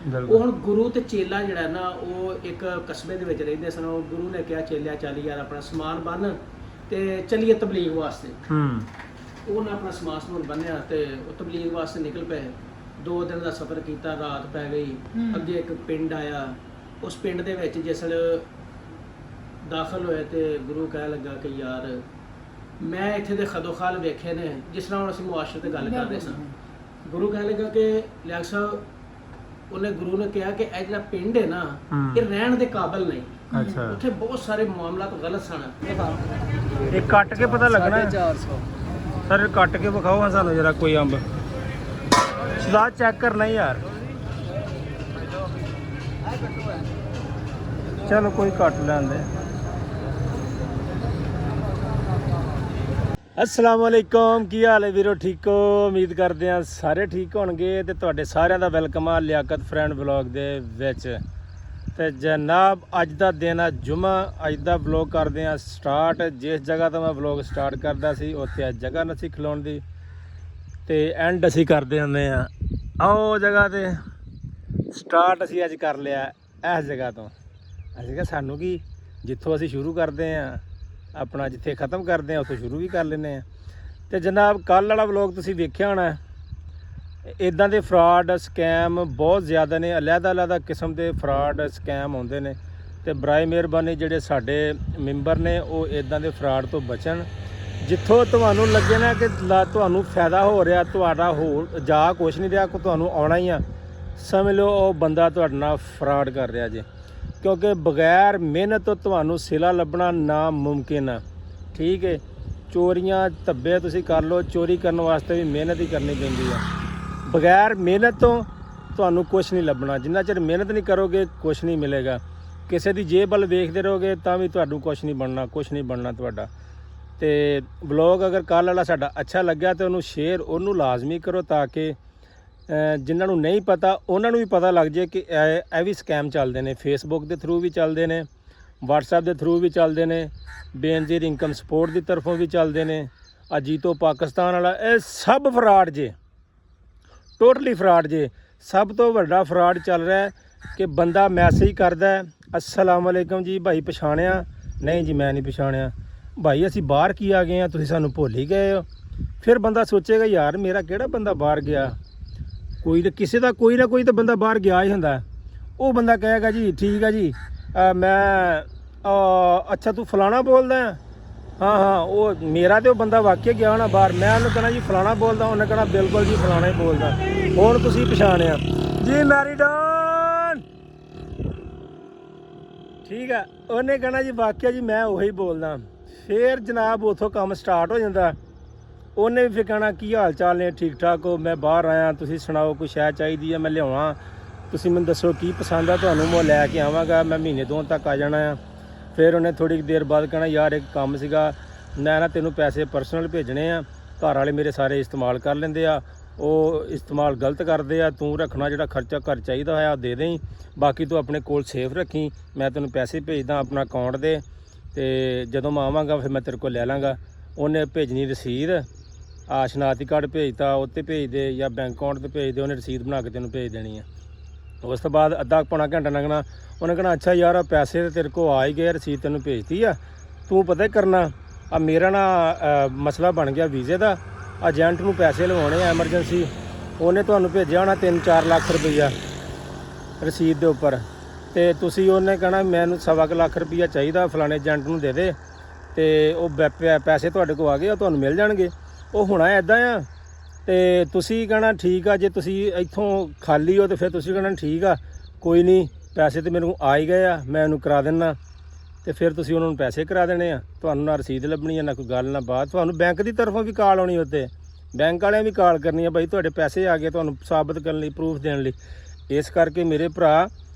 ਉਹ ਹੁਣ ਗੁਰੂ ਤੇ ਚੇਲਾ ਜਿਹੜਾ ਨਾ ਉਹ ਇੱਕ ਕਸਬੇ ਦੇ ਵਿੱਚ ਰਹਿੰਦੇ ਸਨ। ਉਹ ਗੁਰੂ ਨੇ ਕਿਹਾ ਚੇਲਿਆ ਚੱਲ ਯਾਰ ਆਪਣਾ ਸਮਾਨ ਬੰਨ ਤੇ ਚੱਲੀਏ ਤਬਲੀਗ ਵਾਸਤੇ। ਉਹਨੇ ਆਪਣਾ ਸਮਾਨ ਬੰਨਿਆ ਤੇ ਉਹ ਤਬਲੀਗ ਵਾਸਤੇ ਨਿਕਲ ਪਏ। 2 ਦਿਨ ਦਾ ਸਫ਼ਰ ਕੀਤਾ, ਰਾਤ ਪੈ ਗਈ। ਅੱਗੇ ਇੱਕ ਪਿੰਡ ਆਇਆ, ਉਸ ਪਿੰਡ ਦੇ ਵਿੱਚ ਜਿਸ ਦਾਖਲ ਹੋਏ ਤੇ ਗੁਰੂ ਕਹਿਣ ਲੱਗਾ ਕਿ ਯਾਰ ਮੈਂ ਇੱਥੇ ਦੇ ਖਦੋਖਾਲ ਵੇਖੇ ਨੇ ਜਿਸ ਤਰ੍ਹਾਂ ਹੁਣ ਅਸੀਂ ਮੁਆਸ਼ਰੇ ਤੇ ਗੱਲ ਕਰਦੇ ਸਾਂ। ਗੁਰੂ ਕਹਿਣ ਲੱਗਾ ਕਿ ਲਿਆਕਤ ਸਾਹਿਬ, ਉਹਨੇ ਗੁਰੂ ਨੇ ਕਿਹਾ ਕਿ ਇਹ ਜਿਹੜਾ ਪਿੰਡ ਹੈ ਨਾ ਇਹ ਰਹਿਣ ਦੇ ਕਾਬਿਲ ਨਹੀਂ। ਅੱਛਾ, ਉੱਥੇ ਬਹੁਤ ਸਾਰੇ ਮਾਮਲਾਤ ਗਲਤ ਸਨ। ਇਹ ਕੱਟ ਕੇ ਪਤਾ ਲੱਗਣਾ 450 ਸਰ, ਕੱਟ ਕੇ ਵਿਖਾਓ ਹਾਂ ਸਾਨੂੰ ਜਰਾ ਕੋਈ ਅੰਬ। ਸਲਾਦ ਚੈੱਕ ਕਰਨਾ ਹੀ ਯਾਰ। ਚਲੋ ਕੋਈ ਕੱਟ ਲੈਂਦੇ। अस्सलाम वालेकुम, की हाल है वीरो? ठीक हो? उम्मीद करते हैं सारे ठीक होणगे ते तुहाडे सारिਆਂ ਦਾ ਵੈਲਕਮ ਆ ਲਿਆਕਤ ਫਰੈਂਡ ਵਲੌਗ ਦੇ ਵਿੱਚ। ਤੇ ਜਨਾਬ ਅੱਜ ਦਾ ਦਿਨ ਆ ਜੁਮਾ। ਅੱਜ ਦਾ ਵਲੌਗ ਕਰਦੇ ਆ ਸਟਾਰਟ। ਜਿਸ ਜਗ੍ਹਾ ਤੋਂ ਮੈਂ ਵਲੌਗ ਸਟਾਰਟ ਕਰਦਾ ਸੀ ਉੱਥੇ ਅੱਜ ਜਗ੍ਹਾ ਨਹੀਂ ਖਲੋਣ ਦੀ ਤੇ ਐਂਡ ਅਸੀਂ ਕਰਦੇ ਹੁੰਦੇ ਆ ਉਹ ਜਗ੍ਹਾ ਤੇ ਸਟਾਰਟ ਅਸੀਂ ਅੱਜ ਕਰ ਲਿਆ ਇਸ ਜਗ੍ਹਾ ਤੋਂ। ਅਸੀਂ ਕਿਹਾ ਸਾਨੂੰ ਕੀ, ਜਿੱਥੋਂ ਅਸੀਂ ਸ਼ੁਰੂ ਕਰਦੇ ਆ ਆਪਣਾ ਜਿੱਥੇ ख़त्म ਕਰਦੇ ਆ ਉੱਥੋਂ ਸ਼ੁਰੂ ਵੀ ਕਰ ਲੈਂਦੇ ਆ। ਤੇ ਜਨਾਬ ਕੱਲ੍ਹ ਵਾਲਾ ਵਲੌਗ ਤੁਸੀਂ ਵੇਖਿਆ ਹੋਣਾ। ਇੱਦਾਂ ਦੇ ਫਰਾਡ ਸਕੈਮ ਬਹੁਤ ਜ਼ਿਆਦਾ ਨੇ, ਅਲੱਗ-ਅਲੱਗ ਕਿਸਮ ਦੇ ਫਰਾਡ ਸਕੈਮ ਹੁੰਦੇ ਨੇ। ਤੇ ਬਰਾਏ ਮਿਹਰਬਾਨੀ ਜਿਹੜੇ ਸਾਡੇ ਮੈਂਬਰ ਨੇ ਉਹ ਇੱਦਾਂ ਦੇ ਫਰਾਡ ਤੋਂ ਬਚਣ। ਜਿੱਥੋਂ ਤੁਹਾਨੂੰ ਲੱਗੇ ਨਾ ਕਿ ਤੁਹਾਨੂੰ ਫਾਇਦਾ ਹੋ ਰਿਹਾ, ਤੁਹਾਡਾ ਹੋਰ ਜਾ ਕੁਛ ਨਹੀਂ ਰਿਹਾ, ਤੁਹਾਨੂੰ ਆਉਣਾ ਹੀ ਆ, ਸਮਝ ਲਓ ਉਹ ਬੰਦਾ ਤੁਹਾਡੇ ਨਾਲ ਫਰਾਡ ਕਰ ਰਿਹਾ ਜੇ। ਕਿਉਂਕਿ ਬਗੈਰ ਮਿਹਨਤ ਤੋਂ ਤੁਹਾਨੂੰ ਸਿਲਾ ਲੱਭਣਾ ਨਾਮੁਮਕਿਨ ਆ। ਠੀਕ ਹੈ, ਚੋਰੀਆਂ ਧੱਬੇ ਤੁਸੀਂ ਕਰ ਲਓ, ਚੋਰੀ ਕਰਨ ਵਾਸਤੇ ਵੀ ਮਿਹਨਤ ਹੀ ਕਰਨੀ ਪੈਂਦੀ ਆ। ਬਗੈਰ ਮਿਹਨਤ ਤੋਂ ਤੁਹਾਨੂੰ ਕੁਛ ਨਹੀਂ ਲੱਭਣਾ। ਜਿੰਨਾ ਚਿਰ ਮਿਹਨਤ ਨਹੀਂ ਕਰੋਗੇ ਕੁਛ ਨਹੀਂ ਮਿਲੇਗਾ। ਕਿਸੇ ਦੀ ਜੇਬ ਵੱਲ ਵੇਖਦੇ ਰਹੋਗੇ ਤਾਂ ਵੀ ਤੁਹਾਨੂੰ ਕੁਛ ਨਹੀਂ ਬਣਨਾ, ਕੁਛ ਨਹੀਂ ਬਣਨਾ ਤੁਹਾਡਾ। ਤੇ ਵਲੌਗ ਅਗਰ ਕੱਲ੍ਹ ਵਾਲਾ ਸਾਡਾ ਅੱਛਾ ਲੱਗਿਆ ਤਾਂ ਉਹਨੂੰ ਸ਼ੇਅਰ ਉਹਨੂੰ ਲਾਜ਼ਮੀ ਕਰੋ ਤਾਂ ਕਿ ਜਿਨ੍ਹਾਂ ਨੂੰ ਨਹੀਂ ਪਤਾ ਉਹਨਾਂ ਨੂੰ ਵੀ ਪਤਾ ਲੱਗ ਜਾਏ ਕਿ ਇਹ ਵੀ ਸਕੈਮ ਚੱਲਦੇ ਨੇ। ਫੇਸਬੁੱਕ ਦੇ ਥਰੂ ਵੀ ਚੱਲਦੇ ਨੇ, ਵਟਸਐਪ ਦੇ ਥਰੂ ਵੀ ਚੱਲਦੇ ਨੇ, ਬੇਨਜ਼ੀਰ ਇਨਕਮ ਸਪੋਰਟ ਦੀ ਤਰਫੋਂ ਵੀ ਚੱਲਦੇ ਨੇ, ਅਜੀਤੋ ਪਾਕਿਸਤਾਨ ਵਾਲਾ, ਇਹ ਸਭ ਫਰਾਡ ਜੇ, ਟੋਟਲੀ ਫਰਾਡ ਜੇ। ਸਭ ਤੋਂ ਵੱਡਾ ਫਰਾਡ ਚੱਲ ਰਿਹਾ ਕਿ ਬੰਦਾ ਮੈਸੇਜ ਕਰਦਾ अस्सलाम वालेकुम ਜੀ, ਭਾਈ ਪਛਾਣਿਆ? ਨਹੀਂ ਜੀ ਮੈਂ ਨਹੀਂ ਪਛਾਣਿਆ। ਭਾਈ ਅਸੀਂ ਬਾਹਰ ਕੀ ਆ ਗਏ ਆ, ਤੁਸੀਂ ਸਾਨੂੰ ਭੁੱਲ ਹੀ ਗਏ ਹੋ। ਫਿਰ ਬੰਦਾ ਸੋਚੇਗਾ ਯਾਰ ਮੇਰਾ ਕਿਹੜਾ ਬੰਦਾ ਬਾਹਰ ਗਿਆ, ਕੋਈ ਤਾਂ ਕਿਸੇ ਦਾ ਕੋਈ ਨਾ ਕੋਈ ਤਾਂ ਬੰਦਾ ਬਾਹਰ ਗਿਆ ਹੀ ਹੁੰਦਾ। ਉਹ ਬੰਦਾ ਕਹੇਗਾ ਜੀ ਠੀਕ ਆ ਜੀ ਮੈਂ ਅੱਛਾ ਤੂੰ ਫਲਾਣਾ ਬੋਲਦਾ? ਹਾਂ ਹਾਂ, ਉਹ ਮੇਰਾ ਤੇ ਉਹ ਬੰਦਾ ਵਾਕਿਆ ਗਿਆ ਹੋਣਾ ਬਾਹਰ। ਮੈਂ ਉਹਨੂੰ ਕਹਿਣਾ ਜੀ ਫਲਾਣਾ ਬੋਲਦਾ, ਉਹਨੇ ਕਹਿਣਾ ਬਿਲਕੁਲ ਜੀ ਫਲਾਣਾ ਹੀ ਬੋਲਦਾ। ਹੁਣ ਤੁਸੀਂ ਪਛਾਣਿਆ ਜੀ ਮੈਰੀਡਨ? ਠੀਕ ਆ, ਉਹਨੇ ਕਹਿਣਾ ਜੀ ਵਾਕਿਆ ਜੀ ਮੈਂ ਉਹੀ ਬੋਲਦਾ। ਫਿਰ ਜਨਾਬ ਉੱਥੋਂ ਕੰਮ ਸਟਾਰਟ ਹੋ ਜਾਂਦਾ। ਉਹਨੇ ਵੀ ਫਿਰ ਕਹਿਣਾ ਕੀ ਹਾਲ ਚਾਲ ਨੇ, ਠੀਕ ਠਾਕ ਹੋ? ਮੈਂ ਬਾਹਰ ਆਇਆ, ਤੁਸੀਂ ਸੁਣਾਓ, ਕੋਈ ਸ਼ੈ ਚਾਹੀਦੀ ਹੈ ਮੈਂ ਲਿਆਵਾਂ, ਤੁਸੀਂ ਮੈਨੂੰ ਦੱਸੋ ਕੀ ਪਸੰਦ ਆ ਤੁਹਾਨੂੰ, ਮੈਂ ਲੈ ਕੇ ਆਵਾਂਗਾ, ਮੈਂ ਮਹੀਨੇ 2 ਤੱਕ ਆ ਜਾਣਾ ਆ। ਫਿਰ ਉਹਨੇ ਥੋੜ੍ਹੀ ਦੇਰ ਬਾਅਦ ਕਹਿਣਾ ਯਾਰ ਇੱਕ ਕੰਮ ਸੀਗਾ, ਮੈਂ ਨਾ ਤੈਨੂੰ ਪੈਸੇ ਪਰਸਨਲ ਭੇਜਣੇ ਆ, ਘਰ ਵਾਲੇ ਮੇਰੇ ਸਾਰੇ ਇਸਤੇਮਾਲ ਕਰ ਲੈਂਦੇ ਆ, ਉਹ ਇਸਤੇਮਾਲ ਗਲਤ ਕਰਦੇ ਆ, ਤੂੰ ਰੱਖਣਾ ਜਿਹੜਾ ਖਰਚਾ ਘਰ ਚਾਹੀਦਾ ਹੋਇਆ ਦੇ ਦੇਈਂ, ਬਾਕੀ ਤੂੰ ਆਪਣੇ ਕੋਲ ਸੇਫ ਰੱਖੀ, ਮੈਂ ਤੈਨੂੰ ਪੈਸੇ ਭੇਜਦਾ ਆਪਣਾ ਅਕਾਊਂਟ ਦੇ, ਤੇ ਜਦੋਂ ਮੈਂ ਆਵਾਂਗਾ ਫਿਰ ਮੈਂ ਤੇਰੇ ਕੋਲ ਲੈ ਲਾਂਗਾ। ਉਹਨੇ ਭੇਜਣੀ ਰਸੀਦ, ਸ਼ਨਾਖਤੀ ਕਾਰਡ ਭੇਜਤਾ, ਉੱਤੇ ਭੇਜ ਦੇ ਜਾਂ ਬੈਂਕ ਅਕਾਊਂਟ 'ਤੇ ਭੇਜ ਦੇ, ਉਹਨੇ ਰਸੀਦ ਬਣਾ ਕੇ ਤੈਨੂੰ ਭੇਜ ਦੇਣੀ ਆ। ਉਸ ਤੋਂ ਬਾਅਦ ਅੱਧਾ ਪੌਣਾ ਘੰਟਾ ਲੰਘਣਾ, ਉਹਨੇ ਕਹਿਣਾ ਅੱਛਾ ਯਾਰ ਪੈਸੇ ਤਾਂ ਤੇਰੇ ਕੋਲ ਆ ਹੀ ਗਏ, ਰਸੀਦ ਤੈਨੂੰ ਭੇਜਤੀ ਆ, ਤੂੰ ਪਤਾ ਕਰਨਾ ਆ ਮੇਰਾ ਨਾ ਮਸਲਾ ਬਣ ਗਿਆ ਵੀਜ਼ੇ ਦਾ, ਏਜੰਟ ਨੂੰ ਪੈਸੇ ਲਵਾਉਣੇ ਆ ਐਮਰਜੈਂਸੀ, ਉਹਨੇ ਤੁਹਾਨੂੰ ਭੇਜਿਆ ਹੋਣਾ 3-4 ਲੱਖ ਰੁਪਈਆ ਰਸੀਦ ਦੇ ਉੱਪਰ, ਤੇ ਤੁਸੀਂ ਉਹਨੇ ਕਹਿਣਾ ਮੈਨੂੰ 1.25 ਲੱਖ ਰੁਪਈਆ ਚਾਹੀਦਾ, ਫਲਾਣੇ ਏਜੰਟ ਨੂੰ ਦੇ ਦੇ, ਤੇ ਉਹ ਪੈਸੇ ਤੁਹਾਡੇ ਕੋਲ ਆ ਗਏ, ਉਹ ਤੁਹਾਨੂੰ ਮਿਲ ਜਾਣਗੇ। ਉਹ ਹੋਣਾ ਇੱਦਾਂ ਆ, ਤੇ ਤੁਸੀਂ ਕਹਿਣਾ ਠੀਕ ਆ, ਜੇ ਤੁਸੀਂ ਇੱਥੋਂ ਖਾਲੀ ਹੋ ਤਾਂ ਫਿਰ ਤੁਸੀਂ ਕਹਿਣਾ ਠੀਕ ਆ ਕੋਈ ਨਹੀਂ, ਪੈਸੇ ਤਾਂ ਮੇਰੇ ਕੋਲ ਆ ਹੀ ਗਏ ਆ, ਮੈਂ ਉਹਨੂੰ ਕਰਾ ਦਿੰਦਾ, ਤੇ ਫਿਰ ਤੁਸੀਂ ਉਹਨਾਂ ਨੂੰ ਪੈਸੇ ਕਰਾ ਦੇਣੇ ਆ। ਤੁਹਾਨੂੰ ਨਾ ਰਸੀਦ ਲੱਭਣੀ ਆ, ਨਾ ਕੋਈ ਗੱਲ ਨਾ ਬਾਤ। ਤੁਹਾਨੂੰ ਬੈਂਕ ਦੀ ਤਰਫੋਂ ਵੀ ਕਾਲ ਆਉਣੀ, ਉੱਤੇ ਬੈਂਕ ਵਾਲਿਆਂ ਵੀ ਕਾਲ ਕਰਨੀ ਆ, ਬਾਈ ਤੁਹਾਡੇ ਪੈਸੇ ਆ ਗਏ, ਤੁਹਾਨੂੰ ਸਾਬਤ ਕਰਨ ਲਈ, ਪ੍ਰੂਫ ਦੇਣ ਲਈ। ਇਸ ਕਰਕੇ ਮੇਰੇ ਭਰਾ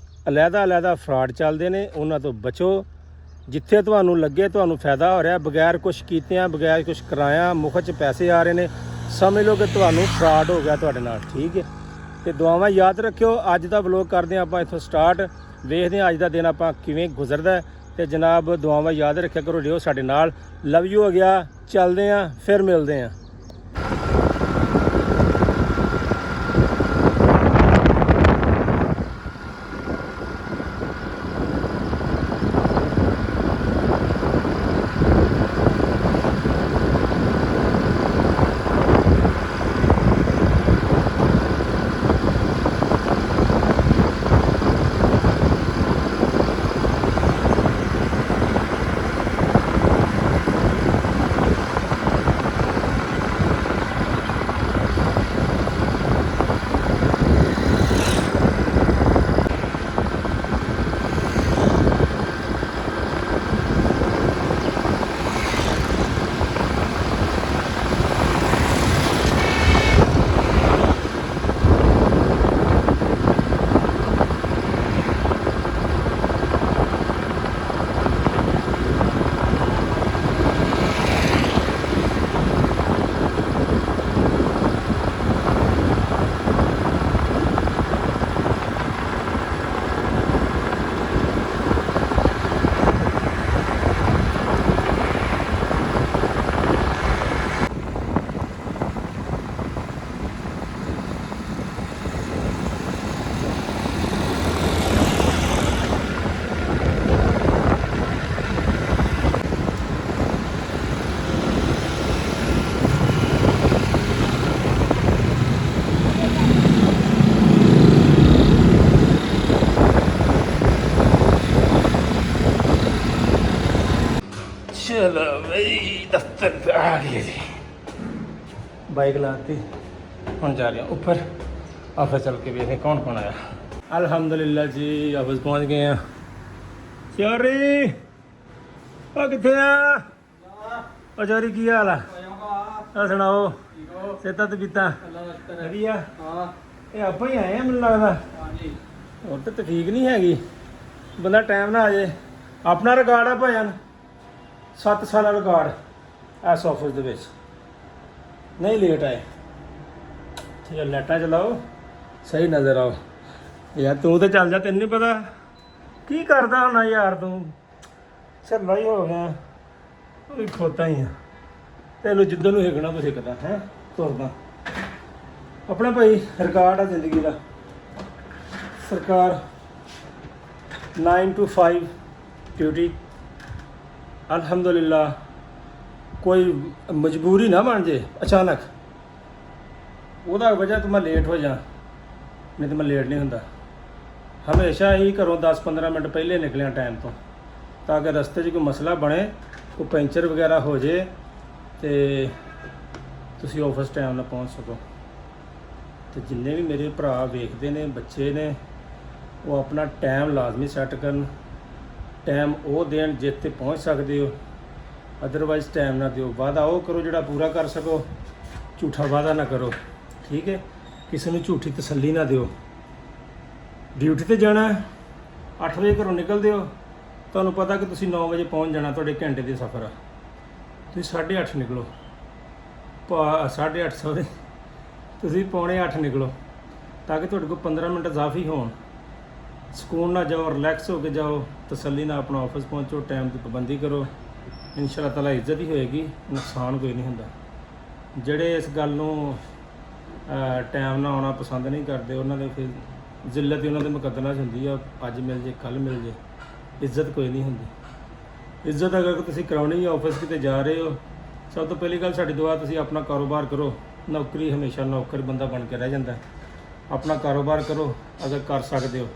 ਅਲੱਗ-ਅਲੱਗ ਫਰਾਡ ਚੱਲਦੇ ਨੇ, ਉਹਨਾਂ ਤੋਂ ਬਚੋ। ਜਿੱਥੇ ਤੁਹਾਨੂੰ ਲੱਗੇ ਤੁਹਾਨੂੰ ਫਾਇਦਾ ਹੋ ਰਿਹਾ, ਬਗੈਰ ਕੁਛ ਕੀਤਿਆਂ, ਬਗੈਰ ਕੁਛ ਕਰਾਇਆ, ਮੁਫਤ 'ਚ ਪੈਸੇ ਆ ਰਹੇ ਨੇ, ਸਮਝ ਲਓ ਕਿ ਤੁਹਾਨੂੰ ਫਰਾਡ ਹੋ ਗਿਆ ਤੁਹਾਡੇ ਨਾਲ। ਠੀਕ ਹੈ, ਤੇ ਦੁਆਵਾਂ ਯਾਦ ਰੱਖਿਓ। ਅੱਜ ਦਾ ਵਲੋਗ ਕਰਦੇ ਹਾਂ ਆਪਾਂ ਇੱਥੋਂ ਸਟਾਰਟ, ਵੇਖਦੇ ਹਾਂ ਅੱਜ ਦਾ ਦਿਨ ਆਪਾਂ ਕਿਵੇਂ ਗੁਜ਼ਰਦਾ। ਤੇ ਜਨਾਬ ਦੁਆਵਾਂ ਯਾਦ ਰੱਖਿਆ ਕਰੋ, ਰਿਓ ਸਾਡੇ ਨਾਲ। ਲਵ ਯੂ ਹੋ ਗਿਆ, ਚੱਲਦੇ ਹਾਂ, ਫਿਰ ਮਿਲਦੇ ਹਾਂ। ਚਲੋ ਬਈ ਦਫ਼ਤਰ ਆ ਗਏ ਜੀ। ਬਾਈਕ ਲਾਤੀ, ਹੁਣ ਜਾ ਰਹੇ ਹਾਂ ਉੱਪਰ ਆਫਿਸ ਚੱਲ ਕੇ ਵੇਖਦੇ ਕੌਣ ਕੌਣ ਆਇਆ। ਅਲਹਮਦੁਲਿਲਾ ਜੀ ਆਫਿਸ ਪਹੁੰਚ ਗਏ ਆ। ਚੋਰੀ ਉਹ ਕਿੱਥੇ ਆ? ਉਹ ਚੋਰੀ ਕੀ ਹਾਲ ਆ? ਆ ਸੁਣਾਓ ਸੇਤਾ ਤੇ ਪੀਤਾ ਵਧੀਆ? ਇਹ ਆਪਾਂ ਹੀ ਆਏ ਆ ਮੈਨੂੰ ਲੱਗਦਾ। ਹੋਰ ਤਾਂ ਠੀਕ ਨਹੀਂ ਹੈਗੀ, ਬੰਦਾ ਟਾਈਮ ਨਾਲ ਆ ਜਾਏ। ਆਪਣਾ ਰਿਕਾਰਡ ਆ ਭਾਈਆਂ 7 ਸਾਲਾ ਰਿਕਾਰਡ ਇਸ ਆਫਿਸ ਦੇ ਵਿੱਚ, ਨਹੀਂ ਲੇਟ ਆਏ। ਠੀਕ ਹੈ, ਲਾਈਟਾਂ ਚਲਾਓ, ਸਹੀ ਨਜ਼ਰ ਆਓ। ਯਾਰ ਤੂੰ ਤਾਂ ਚੱਲ ਜਾ, ਤੈਨੂੰ ਨਹੀਂ ਪਤਾ ਕੀ ਕਰਦਾ ਹੋਣਾ ਯਾਰ ਤੂੰ। ਛੱਲਾ ਹੀ ਹੋ ਗਿਆ, ਉਹ ਵੀ ਖੋਤਾ ਹੀ ਆ। ਤੈਨੂੰ ਜਿੱਦਾਂ ਨੂੰ ਹਿੱਕਣਾ ਤੂੰ ਹਿੱਕਦਾ ਹੈ, ਤੁਰਦਾ। ਆਪਣਾ ਭਾਈ ਰਿਕਾਰਡ ਆ ਜ਼ਿੰਦਗੀ ਦਾ। ਸਰਕਾਰ 9 to 5 ਡਿਊਟੀ। ਅਲਹਮਦੁਲਿਲਾ ਕੋਈ ਮਜਬੂਰੀ ਨਾ ਬਣ ਜੇ ਅਚਾਨਕ, ਉਹਦਾ ਵਜ੍ਹਾ ਤੋਂ ਮੈਂ ਲੇਟ ਹੋ ਜਾ, ਨਹੀਂ ਤਾਂ ਮੈਂ ਲੇਟ ਨਹੀਂ ਹੁੰਦਾ। ਹਮੇਸ਼ਾ ਹੀ ਘਰੋਂ 10-15 ਮਿੰਟ ਪਹਿਲੇ ਨਿਕਲਿਆ ਟਾਈਮ ਤੋਂ, ਤਾਂ ਕਿ ਰਸਤੇ 'ਚ ਕੋਈ ਮਸਲਾ ਬਣੇ, ਕੋਈ ਪੈਂਚਰ ਵਗੈਰਾ ਹੋ ਜੇ ਤੇ ਤੁਸੀਂ ਆਫਿਸ ਟਾਈਮ ਨਾਲ ਪਹੁੰਚ ਸਕੋ। ਤੇ ਜਿੰਨੇ ਵੀ ਮੇਰੇ ਭਰਾ ਵੇਖਦੇ ਨੇ, ਬੱਚੇ ਨੇ, ਉਹ ਆਪਣਾ ਟਾਈਮ ਲਾਜ਼ਮੀ ਸੈੱਟ ਕਰਨ। ਟਾਈਮ ਉਹ ਦੇਣ ਜਿੱਥੇ ਪਹੁੰਚ ਸਕਦੇ ਹੋ, ਅਦਰਵਾਈਜ਼ ਟਾਈਮ ਨਾ ਦਿਓ। ਵਾਅਦਾ ਉਹ ਕਰੋ ਜਿਹੜਾ ਪੂਰਾ ਕਰ ਸਕੋ, ਝੂਠਾ ਵਾਅਦਾ ਨਾ ਕਰੋ। ਠੀਕ ਹੈ, ਕਿਸੇ ਨੂੰ ਝੂਠੀ ਤਸੱਲੀ ਨਾ ਦਿਓ। ਡਿਊਟੀ ਤੇ ਜਾਣਾ 8 ਵਜੇ ਘਰੋਂ ਨਿਕਲਦੇ ਹੋ, ਤੁਹਾਨੂੰ ਪਤਾ ਕਿ ਤੁਸੀਂ 9 ਵਜੇ ਪਹੁੰਚ ਜਾਣਾ, ਤੁਹਾਡੇ ਘੰਟੇ ਦੇ ਸਫ਼ਰ ਆ, ਤੁਸੀਂ 8:30 ਨਿਕਲੋ। 8:30 ਸੌਰੀ, ਤੁਸੀਂ 7:45 ਨਿਕਲੋ, ਤਾਂ ਕਿ ਤੁਹਾਡੇ ਕੋਲ 15 ਮਿੰਟ ਇਜ਼ਾਫੀ ਹੋਣ। ਸਕੂਨ ਨਾਲ ਜਾਓ, ਰਿਲੈਕਸ ਹੋ ਕੇ ਜਾਓ, ਤਸੱਲੀ ਨਾਲ ਆਪਣਾ ਆਫਿਸ ਪਹੁੰਚੋ, ਟਾਈਮ ਦੀ ਪਾਬੰਦੀ ਕਰੋ। ਇਨਸ਼ਾ ਤਾਲਾ ਇੱਜ਼ਤ ਹੀ ਹੋਏਗੀ, ਨੁਕਸਾਨ ਕੋਈ ਨਹੀਂ ਹੁੰਦਾ। ਜਿਹੜੇ ਇਸ ਗੱਲ ਨੂੰ ਟਾਈਮ ਨਾਲ ਆਉਣਾ ਪਸੰਦ ਨਹੀਂ ਕਰਦੇ, ਉਹਨਾਂ ਦੇ ਫਿਰ ਜ਼ਿੱਲਤ ਹੀ ਉਹਨਾਂ ਦੇ ਮੁਕੱਦਰਾਂ 'ਚ ਹੁੰਦੀ ਆ। ਅੱਜ ਮਿਲ ਜੇ, ਕੱਲ੍ਹ ਮਿਲ ਜੇ, ਇੱਜ਼ਤ ਕੋਈ ਨਹੀਂ ਹੁੰਦੀ। ਇੱਜ਼ਤ ਅਗਰ ਤੁਸੀਂ ਕਰਾਉਣੀ ਹੈ, ਆਫਿਸ ਕਿਤੇ ਜਾ ਰਹੇ ਹੋ, ਸਭ ਤੋਂ ਪਹਿਲੀ ਗੱਲ ਸਾਡੀ ਦੁਆ, ਤੁਸੀਂ ਆਪਣਾ ਕਾਰੋਬਾਰ ਕਰੋ। ਨੌਕਰੀ ਹਮੇਸ਼ਾ ਨੌਕਰ ਬੰਦਾ ਬਣ ਕੇ ਰਹਿ ਜਾਂਦਾ। ਆਪਣਾ ਕਾਰੋਬਾਰ ਕਰੋ ਅਗਰ ਕਰ ਸਕਦੇ ਹੋ,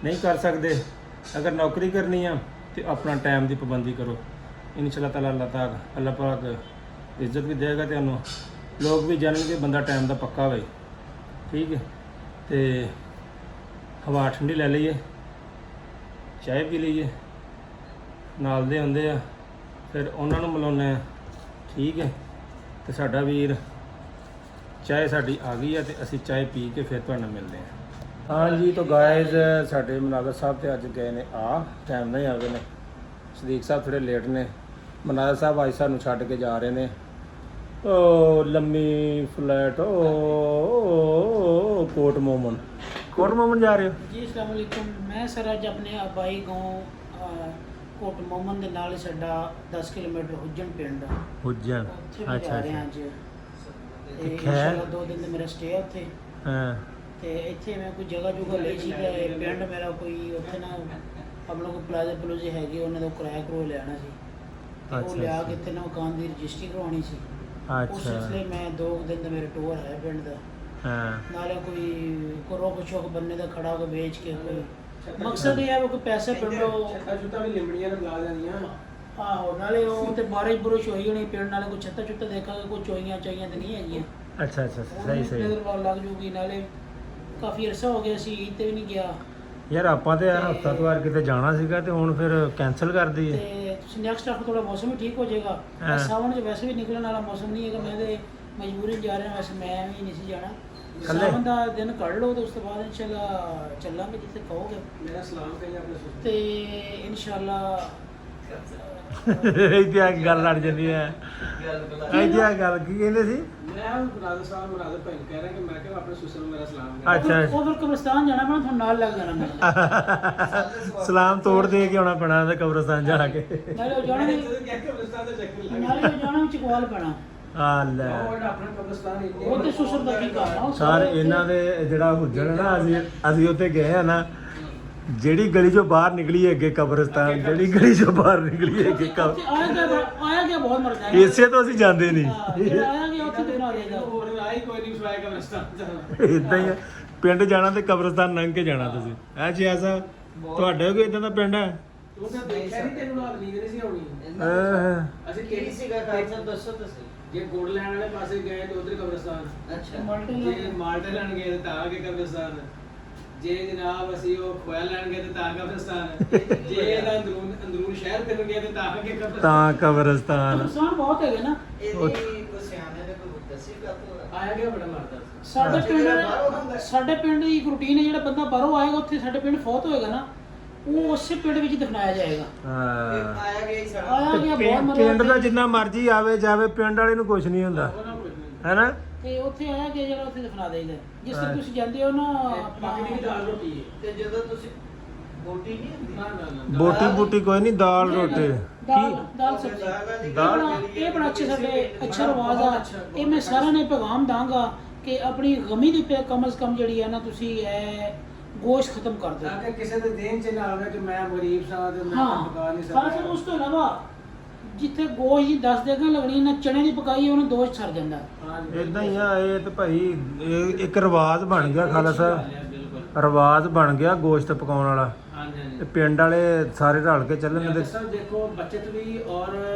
ਨਹੀਂ ਕਰ ਸਕਦੇ, ਅਗਰ ਨੌਕਰੀ ਕਰਨੀ ਆ ਤੇ ਆਪਣਾ ਟਾਈਮ ਦੀ ਪਾਬੰਦੀ ਕਰੋ। ਇਨਸ਼ਾ ਤਾਲਾ ਅੱਲਾਹ ਪਾਕ ਇੱਜ਼ਤ ਵੀ ਦੇਗਾ, ਤੇ ਉਹਨੂੰ ਲੋਕ ਵੀ ਜਾਣਨਗੇ ਬੰਦਾ ਟਾਈਮ ਦਾ ਪੱਕਾ ਹੋਵੇ। ਠੀਕ ਹੈ, ਤੇ ਹਵਾ ਠੰਡੀ ਲੈ ਲਈਏ, ਚਾਹ ਪੀ ਲਈਏ, ਨਾਲ ਦੇ ਹੁੰਦੇ ਆ, ਫਿਰ ਉਹਨਾਂ ਨੂੰ ਮਿਲਾਉਂਦੇ ਆ। ਠੀਕ ਹੈ, ਤੇ ਸਾਡਾ ਵੀਰ ਚਾਹ ਸਾਡੀ ਆ ਗਈ ਆ, ਤੇ ਅਸੀਂ ਚਾਹ ਪੀ ਕੇ ਫਿਰ ਤੁਹਾਨੂੰ ਮਿਲਦੇ ਹਾਂ। ਹਾਂਜੀ, ਤਾਂ ਗਾਇਜ਼ ਸਾਡੇ ਮਨਾਜ਼ਰ ਸਾਹਿਬ ਤੇ ਅੱਜ ਗਏ ਨੇ ਟਾਈਮ ਨਾਲ ਹੀ ਆ ਗਏ ਨੇ। ਸਦੀਕ ਸਾਹਿਬ ਥੋੜ੍ਹੇ ਲੇਟ ਨੇ। ਮਨਾਜ਼ਰ ਸਾਹਿਬ ਅੱਜ ਸਾਨੂੰ ਛੱਡ ਕੇ ਜਾ ਰਹੇ ਨੇ। ਉਹ ਲੰਮੀ ਫਲੈਟ, ਕੋਟ ਮੋਮਨ ਜਾ ਰਹੇ ਹੋ ਜੀ? अस्सलाम वालेकुम। मैं सर अज अपने आबाई गाँव कोट मोमन ਦੇ ਨਾਲ ਹੀ ਸਾਡਾ 10 ਕਿਲੋਮੀਟਰ ਹੁੱਜਣ ਪਿੰਡ ਆ, ਹੁੱਜਣ। ਉੱਥੇ ਮੈਂ ਜਾ ਰਿਹਾ ਅੱਜ। ਤੇ ਖੈਰ। ਇਨਸ਼ਾਅੱਲਾ 2 ਦਿਨ ਦਾ ਮੇਰਾ ਸਟੇ ਆ ਉੱਥੇ। ਹਾਂ, ਤੇ ਇੱਥੇ ਮੈਂ ਕੋਈ ਜਗ੍ਹਾ ਲਈ ਸੀ, ਤੇ ਪਿੰਡ ਮੇਰਾ ਕੋਈ ਉੱਥੇ ਨਾ ਆਪਣੇ ਕੋਲ ਪਲਾਜ਼ੇ ਹੈਗੇ, ਉਹਨਾਂ ਦਾ ਕਿਰਾਇਆ ਲੈਣਾ ਸੀ। ਤੇ ਉਹ ਲਿਆ ਕੇ ਇੱਥੇ ਨਾ ਮਕਾਨ ਦੀ ਰਜਿਸਟਰੀ ਕਰਵਾਉਣੀ ਸੀ। ਉਸ ਸਿਲਸਿਲੇ ਮੈਂ 2 ਦਿਨ ਦਾ ਮੇਰਾ ਟੂਰ ਹੈ ਪਿੰਡ ਦਾ। ਨਾਲੇ ਕੋਈ ਰੋਕ ਸ਼ੋਕ ਬੰਨੇ ਦਾ ਖੜਾ ਹੋ ਕੇ ਵੇਚ ਕੇ, ਕੋਈ ਮਕਸਦ ਇਹ ਹੈ ਕੋਈ ਪੈਸੇ ਪਿੰਡੋਂ ਛੱਤਾਂ ਵੀ ਲਿਮੜੀਆਂ ਨਾਲ ਲਾ ਜਾਂਦੀਆਂ। ਆਹੋ, ਨਾਲੇ ਉਹ ਤੇ ਬਾਰਿਸ਼ ਬੁਰਸ਼ ਹੋਈ ਹੋਣੀ ਪਿੰਡ, ਨਾਲੇ ਕੋਈ ਛੱਤਾਂ ਛੁੱਤਾਂ ਦੇਖਾਂਗੇ, ਕੋਈ ਚੋਈਆਂ ਤੇ ਨਹੀਂ ਹੈਗੀਆਂ। ਅੱਛਾ, ਸਹੀ। ਨਜ਼ਰ ਲੱਗ ਜੂਗੀ। ਨਾਲੇ ਕਾਫੀ ਅਰਸਾ ਹੋ ਗਿਆ ਸੀ, ਈਦ ਤੇ ਵੀ ਨਹੀਂ ਗਿਆ। ਯਾਰ ਆਪਾਂ ਤੇ ਹਫਤਾ ਤੋਂ ਵਾਰ ਕਿਤੇ ਜਾਣਾ ਸੀਗਾ, ਤੇ ਹੁਣ ਫਿਰ ਕੈਂਸਲ ਕਰ ਦਈਏ। ਤੇ ਤੁਸੀਂ ਨੈਕਸਟ ਹਫਤਾ ਥੋੜਾ ਮੌਸਮ ਵੀ ਠੀਕ ਹੋ ਜਾਏਗਾ। ਸਾਵਣ 'ਚ ਵੈਸੇ ਵੀ ਨਿਕਲਣ ਵਾਲਾ ਮੌਸਮ ਨਹੀਂ ਹੈਗਾ। ਮੈਂ ਤੇ ਮਜਬੂਰੀ ਜਾ ਰਿਹਾ, ਵੈਸੇ ਮੈਂ ਵੀ ਨਹੀਂ ਸੀ ਜਾਣਾ। ਸਾਵਣ ਦਾ ਦਿਨ ਕੱਢ ਲਓ, ਤੇ ਉਸ ਤੋਂ ਬਾਅਦ ਇਨਸ਼ਾਅੱਲਾ ਚੱਲਾਂਗੇ ਜਿੱਥੇ ਕਹੋਗੇ। ਮੇਰਾ ਸਲਾਮ ਕਹੀ ਆਪਣੇ ਤੇ ਇਨਸ਼ਾਅੱਲਾ ਇੱਥੇ ਆ ਕੇ ਗੱਲ ਲੜ ਜਾਂਦੀ ਹੈ। ਇੱਥੇ ਆ ਗੱਲ ਕੀ ਕਹਿੰਦੇ ਸੀ? ਮੈਂ ਮਨਾਜ਼ਰ ਸਾਹਿਬ ਮਨਾਜ਼ਰ ਭਾਈ ਕਹਿ ਰਿਹਾ ਕਿ ਮੈਂ ਕਿਹਾ ਆਪਣੇ ਸੁਸਰ ਨੂੰ ਮੇਰਾ ਸਲਾਮ ਕਰ। ਅੱਛਾ, ਉਹ ਫਿਰ ਕਬਰਸਤਾਨ ਜਾਣਾ, ਮੈਂ ਤੁਹਾਨੂੰ ਨਾਲ ਲੱਗ ਜਾਣਾ। ਮੈਂ ਸਲਾਮ ਤੋੜ ਦੇ ਕੇ ਆਉਣਾ ਪੈਣਾ ਤੇ ਕਬਰਸਤਾਨ ਜਾ ਕੇ। ਨਾਲੇ ਉਹ ਜਾਣਾ ਵੀ ਚਕਵਾਲ ਪੈਣਾ। ਆ ਲੈ, ਆਪਣਾ ਕਬਰਸਤਾਨ ਉਹ ਤੇ ਸੁਸਰ ਦਾ ਕੀ ਕੰਮ ਆ? ਉਹ ਸਰ ਇਹਨਾਂ ਦੇ ਜਿਹੜਾ ਹੁੱਜਣ ਨਾ, ਅਸੀਂ ਉੱਥੇ ਗਏ ਆ ਨਾ, ਜਿਹੜੀ ਗਲੀ ਚੋਂ ਬਾਹਰ ਨਿਕਲੀ ਅੱਗੇ ਕਬਰਸਤਾਨ, ਜਿਹੜੀ ਗਲੀ ਚੋਂ ਬਾਹਰ ਨਿਕਲੀ ਅੱਗੇ ਆਇਆ ਗਿਆ ਬਹੁਤ ਮਰ ਜਾਏਗਾ। ਇਸੇ ਤੋਂ ਅਸੀਂ ਜਾਂਦੇ ਨਹੀਂ। ਆਇਆ ਗਿਆ ਉੱਥੇ ਬਣਾ ਦੇਗਾ। ਹੋਰ ਆਈ ਕੋਈ ਨਹੀਂ ਸਵਾਇਆ ਕਬਰਸਤਾਨ। ਇਦਾਂ ਹੀ ਆ, ਪਿੰਡ ਜਾਣਾ ਤੇ ਕਬਰਸਤਾਨ ਲੰਘ ਕੇ ਜਾਣਾ ਤੁਸੀਂ। ਐ ਜੀ ਐਸਾ ਤੁਹਾਡੇ ਕੋਈ ਇਦਾਂ ਦਾ ਪਿੰਡ ਹੈ? ਤੂੰ ਤਾਂ ਦੇਖਿਆ ਨਹੀਂ, ਤੈਨੂੰ ਰਾਤ ਨੀਂਦ ਨਹੀਂ ਸੀ ਆਉਣੀ। ਅਸੀਂ ਕਿਹੜੀ ਸੀਗਾ ਖਾਲਸਾ ਦੱਸੋ ਤੁਸੀਂ। ਜੇ ਗੁੜ ਲੈਣ ਵਾਲੇ ਪਾਸੇ ਗਏ ਤੇ ਉਧਰ ਕਬਰਸਤਾਨ, ਅੱਛਾ ਜੇ ਮਾਲਟੇ ਲੈਣ ਗਏ ਤੇ ਤਾਂ ਅੱਗੇ ਕਬਰਸਤਾਨ, ਜੇ ਜਨਾਬ ਅਸੀਂ ਉਹ ਖੋਇਆ ਲੈਣ ਗਏ ਤੇ ਤਾਂ ਕਬਰਸਤਾਨ, ਜੇ ਇਹਦਾ ਅੰਦਰੂਨ ਸ਼ਹਿਰ ਫਿਰਨ ਗਏ ਤੇ ਤਾਂ ਅੱਗੇ ਕਬਰਸਤਾਨ। ਤਾਂ ਕਬਰਸਤਾਨ ਨੁਕਸਾਨ ਬਹੁਤ ਹੈਗੇ ਨਾ। ਇਹਦੀ ਕੋਈ ਸਿਆਣੇ ਨੇ ਕੋਈ ਦੱਸੀ ਗੱਲ ਆਇਆ ਗਿਆ ਬੜਾ ਮਾਰਦਾ ਸਾਡੇ ਪਿੰਡ ਦੀ ਇੱਕ ਰੂਟੀਨ ਹੈ, ਜਿਹੜਾ ਬੰਦਾ ਬਾਹਰੋਂ ਆਏਗਾ ਉੱਥੇ ਸਾਡੇ ਪਿੰਡ ਫੌਤ ਹੋਏਗਾ ਨਾ, ਉਹ ਉਸੇ ਪਿੰਡ ਵਿੱਚ ਦਫਨਾਇਆ ਜਾਏਗਾ। ਹਾਂ ਆਇਆ ਗਿਆ ਹੀ ਸਾਡਾ ਆਇਆ ਗਿਆ ਬਹੁਤ ਪਿੰਡ ਦਾ ਮਤਲਬ, ਜਿੰਨਾ ਮਰਜ਼ੀ ਆਵੇ ਜਾਵੇ ਪਿੰਡ ਵਾਲੇ ਨੂੰ ਕੁਝ ਨਹੀਂ ਹੁੰਦਾ ਹੈਨਾ। ਤੇ ਉੱਥੇ ਆਇਆ ਗਿਆ ਜਿਹੜਾ ਉੱਥੇ ਦਫਨਾ ਦੇਈਦਾ। ਜਿਸ ਤਰ੍ਹਾਂ ਤੁਸੀਂ ਜਾਂਦੇ ਹੋ ਨਾ ਬਾਕੀ ਦੀ ਦਾਲ ਰੋਟੀ ਹੈ। ਤੇ ਜਦੋਂ ਤੁਸੀਂ ਬੋਟੀ ਨਹੀਂ ਹੁੰਦੀ ਨਾ ਨਾ ਨਾ ਬੋਟੀ ਬੂਟੀ ਕੋਈ ਨਹੀਂ, ਦਾਲ ਰੋਟੀ ਦਾਲ ਸਬਜ਼ੀ ਇਹ ਬੜਾ ਅੱਛਾ ਰਵਾਜ ਆ। ਇਹ ਮੈਂ ਸਾਰਿਆਂ ਨੇ ਪੈਗਾਮ ਦਾਂਗਾ ਕਿ ਆਪਣੀ ਗਮੀ ਦੀ ਕਮ ਸੇ ਕਮ ਜਿਹੜੀ ਹੈ ਨਾ ਤੁਸੀਂ ਇਹ ਗੋਸ਼ਤ ਖਤਮ ਕਰ ਦਿਓ। ਤਾਂ ਕਿ ਕਿਸੇ ਦੇ ਦੇਣ ਚ ਨਾ ਆਵੇ ਕਿ ਮੈਂ ਗਰੀਬ ਸਾਂ ਤੇ ਮੈਂ ਹਾਂ ਪਕਾ ਨਹੀਂ ਖਾਲਸਾ ਸਕਦਾ। ਉਸ ਤੋਂ ਇਲਾਵਾ ਜਿੱਥੇ ਗੋਸ਼ਤ ਦੀ 10 ਦੇਗਾ ਲੱਗਣੀ ਨਾ ਚਣੇ ਦੀ ਪਕਾਈ ਉਹਨੂੰ ਦੋਸ਼ ਛੱਡ ਜਾਂਦਾ। ਇਦਾਂ ਹੀ ਆ। ਇਹ ਤੇ ਭਾਈ ਇਹ ਇੱਕ ਰਿਵਾਜ ਬਣ ਗਿਆ ਖਾਲਸਾ, ਬਿਲਕੁਲ ਰਿਵਾਜ ਬਣ ਗਿਆ ਗੋਸ਼ਤ ਪਕਾਉਣ ਵਾਲਾ। ਹਾਂਜੀ ਹਾਂਜੀ। ਤੇ ਪਿੰਡ ਵਾਲੇ ਸਾਰੇ ਰਲ ਕੇ ਚੱਲਣ ਦੇ। ਸਭ ਦੇਖੋ ਬੱਚਤ ਵੀ ਔਰ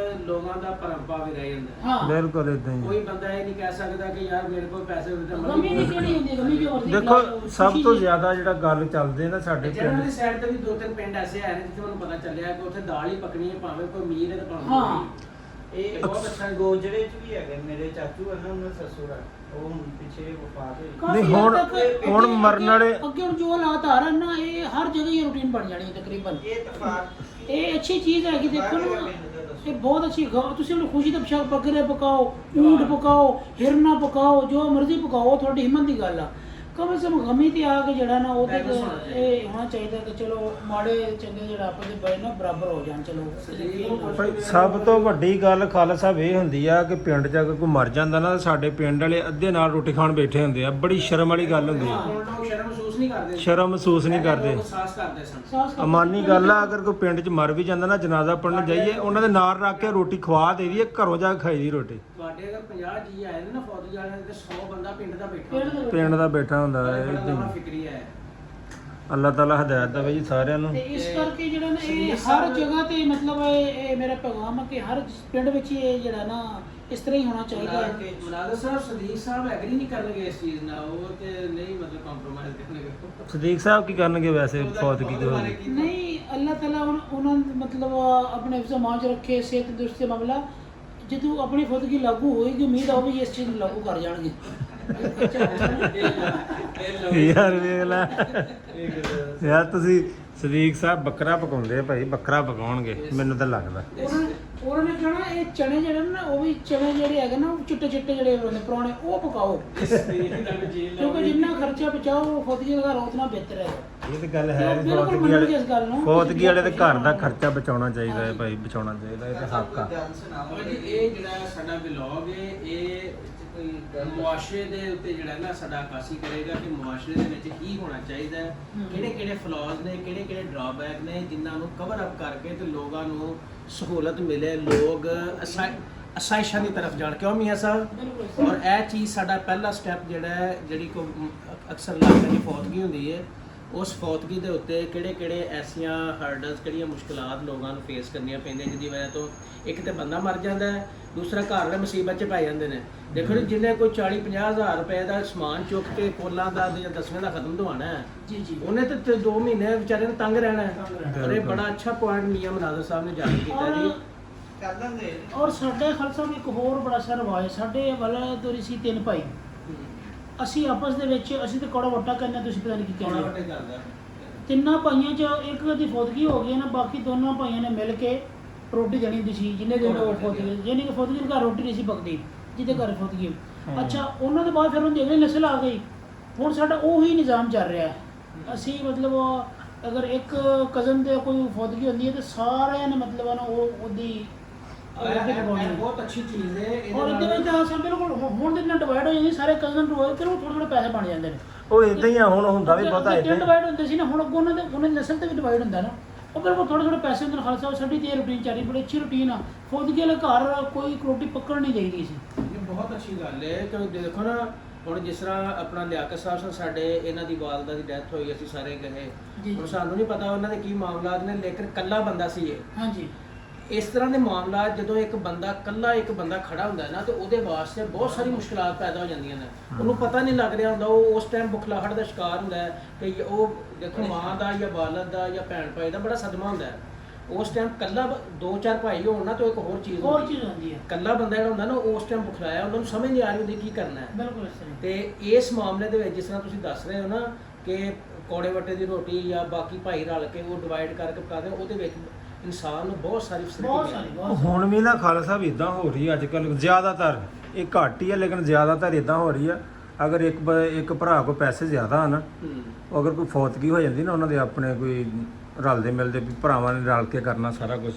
ਲੋਕਾਂ ਦਾ ਪਰੰਪਰਾ ਵੀ ਰਹਿ ਜਾਂਦਾ ਹੈ। ਹਾਂ ਬਿਲਕੁਲ ਇਦਾਂ ਹੀ ਕੋਈ ਬੰਦਾ ਇਹ ਨਹੀਂ ਕਹਿ ਸਕਦਾ ਕਿ ਯਾਰ ਮੇਰੇ ਕੋਲ ਪੈਸੇ ਹੁੰਦੇ ਤਾਂ ਗਮੀ ਦੀ ਕਿਹੜੀ ਹੁੰਦੀ ਗਮੀ ਜੋ ਮਰਜ਼ੀ ਦੇਖੋ ਖਿਲਾ ਲਓ, ਸਭ ਖੁਸ਼ੀ ਤੋਂ ਦੀ। ਜ਼ਿਆਦਾ ਜਿਹੜਾ ਗੱਲ ਚੱਲਦੇ ਨਾ ਸਾਡੇ ਜਨਰਲ ਪਿੰਡ ਦੀ ਸਾਈਡ ਤੇ ਵੀ ਦੋ ਤਿੰਨ ਪਿੰਡ ਐਸੇ ਆਏ ਨੇ ਜਿੱਥੇ ਮੈਨੂੰ ਪਤਾ ਚੱਲਿਆ ਕਿ ਉੱਥੇ ਦਾਲ ਹੀ ਪਕਣੀ ਹੈ, ਭਾਵੇਂ ਕੋਈ ਅਮੀਰ ਹੈ ਤੇ ਭਾਵੇਂ ਹਾਂ। ਗਰੀਬ। ਇਹ ਬਹੁਤ ਅੱਛਾ ਗੋਜੜੇ ਚ ਵੀ ਹੈਗੇ। ਮੇਰੇ ਚਾਚੂ ਹਨ ਉਹਨਾਂ ਦਾ ਸਸੁਰ ਆ, ਉਹ ਹੁਣ ਪਿੱਛੇ ਵਫਾਤ ਹੋਈ। ਕਾਫੀ ਨਹੀਂ, ਹੱਦ ਹੁਣ- ਤੱਕ ਹੁਣ ਅੱਗੇ- ਮਰਨ ਵਾਲੇ- ਅੱਗੇ ਹੁਣ ਜੋ ਹਾਲਾਤ ਆ ਰਹੇ ਨਾ, ਇਹ ਹਰ ਜਗ੍ਹਾ ਹੀ ਰੂਟੀਨ ਬਣ ਜਾਣੀ ਹੈ ਤਕਰੀਬਨ। ਇਹ ਤਫਾਕ ਇਹ ਅੱਛੀ ਚੀਜ਼ ਹੈ ਕਿ ਦੇਖੋ ਨਾ, ਪਿੰਡ ਦਾ ਦੱਸੋ। ਇਹ ਬਹੁਤ ਅੱਛੀ ਤੁਸੀਂ ਆਪਣੀ ਖੁਸ਼ੀ ਦਾ ਪਛਾਣ ਬੱਕਰੇ ਪਕਾਓ, ਊਂਟ ਪਕਾਓ, ਹਿਰਨਾ ਪਕਾਓ, ਜੋ ਮਰਜ਼ੀ ਪਕਾਓ, ਤੁਹਾਡੀ ਹਿੰਮਤ ਦੀ ਗੱਲ ਆ। ਕਮ ਸੇ ਕਮ ਗਮੀ ਤੇ ਆ ਕੇ ਜਿਹੜਾ ਨਾ ਉਹਦੇ ਤੇ ਇਹ ਹੋਣਾ ਚਾਹੀਦਾ ਕਿ ਚਲੋ ਮਾੜੇ ਚੰਗੇ ਜਿਹੜਾ ਆਪਸ ਦੇ ਬੜੇ ਨਾ ਬਰਾਬਰ ਹੋ ਜਾਣ। ਚਲੋ ਭਾਈ ਸਭ ਤੋਂ ਵੱਡੀ ਗੱਲ ਖਾਲਸਾ ਇਹ ਹੁੰਦੀ ਆ ਕਿ ਪਿੰਡ 'ਚ ਅਗਰ ਕੋਈ ਮਰ ਜਾਂਦਾ ਨਾ, ਸਾਡੇ ਪਿੰਡ ਵਾਲੇ ਅੱਧੇ ਨਾਲ ਰੋਟੀ ਖਾਣ ਬੈਠੇ ਹੁੰਦੇ ਆ। ਬੜੀ ਸ਼ਰਮ ਵਾਲੀ ਗੱਲ ਹੁੰਦੀ ਆ। ਹੁਣ ਲੋਕ ਸ਼ਰਮ ਮਹਿਸੂਸ ਨਹੀਂ ਕਰਦੇ। ਸ਼ਰਮ ਮਹਿਸੂਸ ਨਹੀਂ ਕਰਦੇ। ਲੋਕ ਸਾਹਸ ਕਰਦੇ ਸਨ। ਸਾਹਸ ਕਰੋ। ਅਮਾਨੀ ਗੱਲ ਆ, ਅਗਰ ਕੋਈ ਪਿੰਡ 'ਚ ਮਰ ਵੀ ਜਾਂਦਾ ਨਾ, ਜਨਾਜ਼ਾ ਪੜਨ ਜਾਈਏ, ਉਹਨਾਂ ਦੇ ਨਾਲ ਰੱਖ ਕੇ ਰੋਟੀ ਖਵਾ ਦੇਈਏ, ਘਰੋਂ ਜਾ ਕੇ ਖਾਈ ਦੀ ਰੋਟੀ। ਤੁਹਾਡੇ ਅਗਰ 50 ਜੀ ਆਏ ਨੇ ਨਾ ਫੌਜੀ ਵਾਲਿਆਂ ਦੇ ਤੇ 100 ਬੰਦਾ ਪਿੰਡ ਦਾ ਬੈਠਾ ਪਿੰਡ ਦੇ ਪਿੰਡ ਦਾ ਬੈਠਾ ਹੁੰਦਾ ਹੈ। ਬੜਾ ਏਦਾਂ ਨਵਾਂ ਹੀ। ਫਿਕਰੀ ਹੈ। ਅੱਲਾਹ ਤਾਲਾ ਹਦਾਇਤ ਦੇਵੇ ਜੀ ਸਾਰਿਆਂ ਨੂੰ। ਤੇ ਇਸ ਕਰਕੇ ਜਿਹੜਾ ਨਾ ਇਹ ਸਦੀਕ ਹਰ ਸਾਹਿਬ- ਜਗ੍ਹਾ ਤੇ ਮਤਲਬ ਇਹ ਮੇਰਾ ਪੈਗਾਮ ਹੈ ਕਿ ਹਰ ਪਿੰਡ ਵਿੱਚ ਹੀ ਇਹ ਜਿਹੜਾ ਨਾ ਇਸ ਤਰ੍ਹਾਂ ਹੀ ਹੋਣਾ ਚਾਹੀਦਾ ਹੈ। ਮਨਾਜ਼ਰ ਸਾਹਿਬ ਸਦੀਕ ਸਾਹਿਬ ਐਗਰੀ ਨਹੀਂ ਕਰਨਗੇ ਇਸ ਚੀਜ਼ ਨਾਲ, ਉਹ ਤੇ ਨਹੀਂ ਮਤਲਬ ਕੰਪਰੋਮਾਈਜ਼ ਕਰਨਗੇ। ਸਦੀਕ ਸਾਹਿਬ ਕੀ ਕਰਨਗੇ ਵੈਸੇ ਫੌਤਗੀ ਦੇ ਹੋਏ? ਨਹੀਂ ਅੱਲਾਹ ਤਾਲਾ ਉਹਨਾਂ ਨੂੰ ਮਤਲਬ ਆਪਣੇ ਜ਼ਮਾਨ 'ਚ ਰੱਖੇ, ਸਿਹਤ ਤੰਦਰੁਸਤੀ ਦਾ ਮਾਮਲਾ ਜਦੋਂ ਆਪਣੀ ਖੁਦਗੀ ਲਾਗੂ ਹੋਏਗੀ, ਉਮੀਦ ਆ ਉਹ ਵੀ ਇਸ ਚੀਜ਼ ਨੂੰ ਲਾਗੂ ਕਰ ਜਾਣਗੇ। ਯਾਰ ਵੇਖ ਲੈ ਯਾਰ, ਤੁਸੀਂ ਸਦੀਕ ਸਾਹਿਬ ਬੱਕਰਾ ਪਕਾਉਂਦੇ ਆ ਭਾਈ, ਬੱਕਰਾ ਪਕਾਉਣਗੇ ਮੈਨੂੰ ਤਾਂ ਲੱਗਦਾ। ਉਹਨਾਂ ਨੇ ਕਹਣਾ ਇਹ ਚਣੇ ਜਿਹੜੇ ਨੇ ਨਾ, ਉਹ ਵੀ ਚਣੇ ਜਿਹੜੇ ਹੈਗੇ ਨਾ ਚਿੱਟੇ ਚਿੱਟੇ ਜਿਹੜੇ ਹੁੰਦੇ ਪੁਰਾਣੇ, ਉਹ ਪਕਾਓ। ਕਿਉਂਕਿ ਜਿੰਨਾ ਖਰਚਾ ਬਚਾਓ ਖੁਦਗੀ ਦਾ ਘਰ ਉਤਨਾ ਬਿਹਤਰ ਹੈ। ਇਹ ਤਾਂ ਗੱਲ ਹੈ। ਬਿਲਕੁਲ ਫੌਤਗੀ ਮੰਨਾਂਗੇ ਇਸ ਗੱਲ ਨੂੰ। ਫੌਤਗੀ ਵਾਲੇ ਦੇ ਘਰ ਦਾ ਖਰਚਾ ਬਚਾਉਣਾ ਚਾਹੀਦਾ ਹੈ ਭਾਈ, ਬਚਾਉਣਾ ਚਾਹੀਦਾ। ਇਹ ਤਾਂ ਹੱਕ ਆ। ਗੱਲ ਸੁਣਾਓ ਜੀ ਇਹ ਜਿਹੜਾ ਸਾਡਾ ਵਲੌਗ ਹੈ, ਇਹ ਕੋਈ ਗੱਲ ਮੁਆਸ਼ਰੇ ਦੇ ਉੱਤੇ ਜਿਹੜਾ ਨਾ ਸਾਡਾ ਅਕਾਸੀ ਕਰੇਗਾ ਕਿ ਮੁਆਸ਼ਰੇ ਦੇ ਵਿੱਚ ਕੀ ਹੋਣਾ ਚਾਹੀਦਾ ਹੈ, ਕਿਹੜੇ ਕਿਹੜੇ ਫਲॉज ਨੇ, ਕਿਹੜੇ ਕਿਹੜੇ ਡਰਾਬੈਕ ਨੇ, ਜਿਨ੍ਹਾਂ ਨੂੰ ਕਵਰ ਅਪ ਕਰਕੇ ਤੇ ਲੋਕਾਂ ਨੂੰ ਸਹੂਲਤ ਮਿਲੇ, ਲੋਕ ਅਸਾਇਸ਼ਾਂ ਦੀ ਤਰਫ ਜਾਣ। ਕਿਉਂ ਮੀਆਂ ਸਾਹਿਬ? ਬਿਲਕੁਲ। ਔਰ ਇਹ ਚੀਜ਼ ਸਾਡਾ ਪਹਿਲਾ ਸਟੈਪ ਜਿਹੜਾ ਹੈ, ਜਿਹੜੀ ਕੋ ਅਕਸਰ ਇਲਾਕੇ ਦੀ ਫੌਤਗੀ ਹੁੰਦੀ ਹੈ, ਉਸ ਫੌਤਗੀ ਦੇ ਉੱਤੇ ਕਿਹੜੇ ਕਿਹੜੇ ਐਸੀਆਂ ਹਰਡਲਸ, ਕਿਹੜੀਆਂ ਮੁਸ਼ਕਲਾਤ ਲੋਕਾਂ ਨੂੰ ਫੇਸ ਕਰਨੀਆਂ ਪੈਂਦੀਆਂ, ਜਿਹਦੀ ਵਜ੍ਹਾ ਤੋਂ ਇੱਕ ਤੇ ਬੰਦਾ ਮਰ ਜਾਂਦਾ ਹੈ, ਦੂਸਰਾ ਘਰ ਵਾਲੇ ਮੁਸੀਬਤ 'ਚ ਪੈ ਜਾਂਦੇ ਨੇ। ਦੇਖੋ ਜੀ, ਜਿਹਨੇ ਕੋਈ 40-50 ਹਜ਼ਾਰ ਰੁਪਏ ਦਾ ਸਮਾਨ ਚੁੱਕ ਕੇ ਕੋਲਾਂ ਦਾ ਜਾਂ 10ਵੇਂ ਦਾ ਖਤਮ ਦਵਾਉਣਾ ਹੈ, ਜੀ ਜੀ। ਉਹਨੇ ਤੇ 2 ਮਹੀਨੇ ਵਿਚਾਰੇ ਨੂੰ ਤੰਗ ਰਹਿਣਾ ਹੈ। ਔਰ ਇਹ ਬੜਾ ਅੱਛਾ ਪੁਆਇੰਟ ਮੀਆਂ ਮਨਾਜ਼ਰ ਸਾਹਿਬ ਨੇ ਜਾਰੀ ਕੀਤਾ ਜੀ। ਕਰ ਦਿੰਦੇ ਔਰ ਸਾਡੇ ਖਾਲਸਾ ਵੀ ਇੱਕ ਹੋਰ ਬੜਾ ਸਾਰਾ ਰਵਾਜ, ਸਾਡੇ ਵਾਲਾ ਤੋਂ ਸੀ 3 ਭਾਈ। ਅਸੀਂ ਆਪਸ ਦੇ ਵਿੱਚ ਅਸੀਂ ਤੇ ਕੌੜਾ ਵੱਟਾ ਕਹਿੰਦੇ, ਤੁਸੀਂ ਪਤਾ ਨਹੀਂ ਕੀ ਥੋੜਾ ਕਹਿੰਦੇ। ਵੱਡੇ ਕਰਦਾ ਤਿੰਨਾਂ ਭਾਈਆਂ 'ਚ ਇੱਕ ਦੀ ਫੌਤਗੀ ਹੋ ਗਈ ਨਾ, ਬਾਕੀ ਦੋਨਾਂ ਭਾਈਆਂ ਨੇ ਮਿਲ ਕੇ ਰੋਟੀ ਦੇਣੀ ਹੁੰਦੀ ਸੀ। ਜਿੰਨੇ ਦਿਨ ਉਹ ਫੌਤਗੀ, ਯਾਨੀ ਕਿ ਫੌਤਗੀ ਦੇ ਘਰ ਰੋਟੀ ਨਹੀਂ ਸੀ ਪੱਕਦੀ, ਜਿਹਦੇ ਘਰ ਫੌਤਗੀ। ਅੱਛਾ, ਉਹਨਾਂ ਦੇ ਬਾਅਦ ਫਿਰ ਉਹਨਾਂ ਦੀ ਅਗਲੀ ਨਸਲ ਆ ਗਈ। ਹੁਣ ਸਾਡਾ ਉਹੀ ਨਿਜ਼ਾਮ ਚੱਲ ਰਿਹਾ ਹੈ। ਅਸੀਂ ਮਤਲਬ ਅਗਰ ਇੱਕ ਕਜ਼ਨ ਦੇ ਕੋਈ ਫੌਤਗੀ ਹੁੰਦੀ ਹੈ ਤਾਂ ਸਾਰਿਆਂ ਨੇ ਮਤਲਬ ਨਾ ਉਹਦੀ ਇਹ ਬਹੁਤ ਅੱਛੀ ਚੀਜ਼ ਹੈ। ਔਰ ਇਹਦੇ ਵਿੱਚ ਤਾਂ ਅਸਾਂ ਬਿਲਕੁਲ ਹੁਣ ਦੇ ਨਾਲ ਡਿਵਾਈਡ ਹੋ ਜਾਂਦੀ, ਸਾਰੇ ਕਜ਼ਨ ਡਿਵਾਈਡ ਕਰੋ, ਥੋੜੇ ਥੋੜੇ ਪੈਸੇ ਬਣ ਜਾਂਦੇ ਨੇ। ਉਹ ਇਦਾਂ ਹੀ ਆ, ਹੁਣ ਹੁੰਦਾ ਵੀ ਬਹੁਤਾ ਅੱਗੇ ਇਦਾਂ। ਡਿਵਾਈਡ ਹੁੰਦੇ ਸੀ ਨਾ, ਹੁਣ ਅੱਗੋਂ ਉਹਨਾਂ ਦੀ ਨਸਲ ਤੇ ਵੀ ਡਿਵਾਈਡ ਹੁੰਦਾ ਨਾ, ਉਹ ਬਿਲਕੁਲ ਥੋੜੇ ਥੋੜੇ ਪੈਸੇ ਹੁੰਦੇ ਨੇ। ਖਾਲਸਾ ਸਾਡੀ ਤੇ ਰੂਟੀਨ ਚੱਲ ਰਹੀ, ਬੜੀ ਅੱਛੀ ਰੂਟੀਨ ਆ। ਫੌਤਗੀ ਵਾਲੇ ਘਰ ਕੋਈ ਰੋਟੀ ਪੱਕਣ ਨਹੀਂ ਚਾਹੀਦੀ ਸੀ। ਇਹ ਬਹੁਤ ਅੱਛੀ ਗੱਲ ਹੈ। ਕਿਉਂਕਿ ਦੇਖੋ ਨਾ, ਹੁਣ ਜਿਸ ਤਰ੍ਹਾਂ ਆਪਣਾ ਲਿਆਕਤ ਸਾਹਿਬ ਸਨ ਸਾਡੇ, ਇਹਨਾਂ ਦੀ ਵਾਲਦਾ ਦੀ ਡੈਥ ਹੋਈ, ਅਸੀਂ ਸਾਰੇ ਗਏ। ਜੀ ਹੁਣ ਸਾਨੂੰ ਨਹੀਂ ਪਤਾ ਉਹਨਾਂ ਦੇ ਕੀ ਮਾਮਲਾਤ ਨੇ, ਲੇਕਿਨ ਕੱਲਾ ਬੰਦਾ ਸੀ ਇਹ। ਹਾਂਜੀ ਇਸ ਤਰ੍ਹਾਂ ਦੇ ਮਾਮਲਾਤ ਜਦੋਂ ਇੱਕ ਬੰਦਾ ਖੜਾ ਹੁੰਦਾ ਹੈ ਨਾ, ਤੇ ਉਹਦੇ ਵਾਸਤੇ ਬਹੁਤ ਸਾਰੀ ਮੁਸ਼ਕਲਾਤ ਪੈਦਾ ਹੋ ਜਾਂਦੀਆਂ ਨੇ। ਉਹਨੂੰ ਪਤਾ ਨਹੀਂ ਲੱਗ ਰਿਹਾ ਹੁੰਦਾ, ਉਹ ਉਸ ਟਾਈਮ ਬੁਖਲਾਹਟ ਦਾ ਸ਼ਿਕਾਰ ਹੁੰਦਾ ਹੈ ਕਿ ਉਹ ਦੇਖੋ ਮਾਂ ਦਾ ਜਾਂ ਵਾਲਦ ਦਾ ਜਾਂ ਭੈਣ ਭਾਈ ਦਾ ਬੜਾ ਸਦਮਾ ਹੁੰਦਾ ਹੈ। ਉਸ ਟਾਈਮ ਕੱਲਾ 2-4 ਭਾਈ ਹੋਣ ਨਾ ਤਾਂ ਇੱਕ ਹੋਰ ਚੀਜ਼ ਹੁੰਦੀ ਹੈ। ਕੱਲਾ ਬੰਦਾ ਜਿਹੜਾ ਹੁੰਦਾ ਨਾ, ਉਸ ਟਾਈਮ ਬੁਖਲਾਇਆ, ਉਹਨਾਂ ਨੂੰ ਸਮਝ ਨਹੀਂ ਆ ਰਹੀ ਹੁੰਦੀ ਕੀ ਕਰਨਾ ਹੈ। ਬਿਲਕੁਲ ਇਸ ਤਰ੍ਹਾਂ ਤੇ ਇਸ ਮਾਮਲੇ ਦੇ ਵਿੱਚ ਜਿਸ ਤਰ੍ਹਾਂ ਤੁਸੀਂ ਦੱਸ ਰਹੇ ਹੋ ਨਾ ਕਿ ਕੌੜੇ ਵੱਟੇ ਦੀ ਰੋਟੀ ਜਾਂ ਬਾਕੀ ਭਾਈ ਰਲ ਕੇ ਉਹ ਡਿਵਾਈਡ ਕਰਕੇ ਪਕਾਉਂਦੇ, ਉਹਦੇ ਵਿੱਚ ਇਨਸਾਨ ਨੂੰ ਬਹੁਤ ਸਾਰੀ ਹੁਣ ਵੀ ਨਾ ਖਾਲਸਾ ਸਾਹਿਬ ਇਦਾਂ ਹੋ ਰਹੀ ਹੈ ਅੱਜ ਕੱਲ੍ਹ, ਜ਼ਿਆਦਾਤਰ ਇਹ ਘੱਟ ਹੀ ਹੈ ਲੇਕਿਨ ਜ਼ਿਆਦਾਤਰ ਇਦਾਂ ਹੋ ਰਹੀ ਹੈ। ਅਗਰ ਇੱਕ ਭਰਾ ਕੋਲ ਪੈਸੇ ਜ਼ਿਆਦਾ ਹਨ, ਅਗਰ ਕੋਈ ਫੌਤਗੀ ਹੋ ਜਾਂਦੀ ਨਾ, ਉਹਨਾਂ ਦੇ ਆਪਣੇ ਕੋਈ ਰਲਦੇ ਮਿਲਦੇ ਵੀ ਭਰਾਵਾਂ ਨੇ ਰਲ ਕੇ ਕਰਨਾ ਸਾਰਾ ਕੁਝ,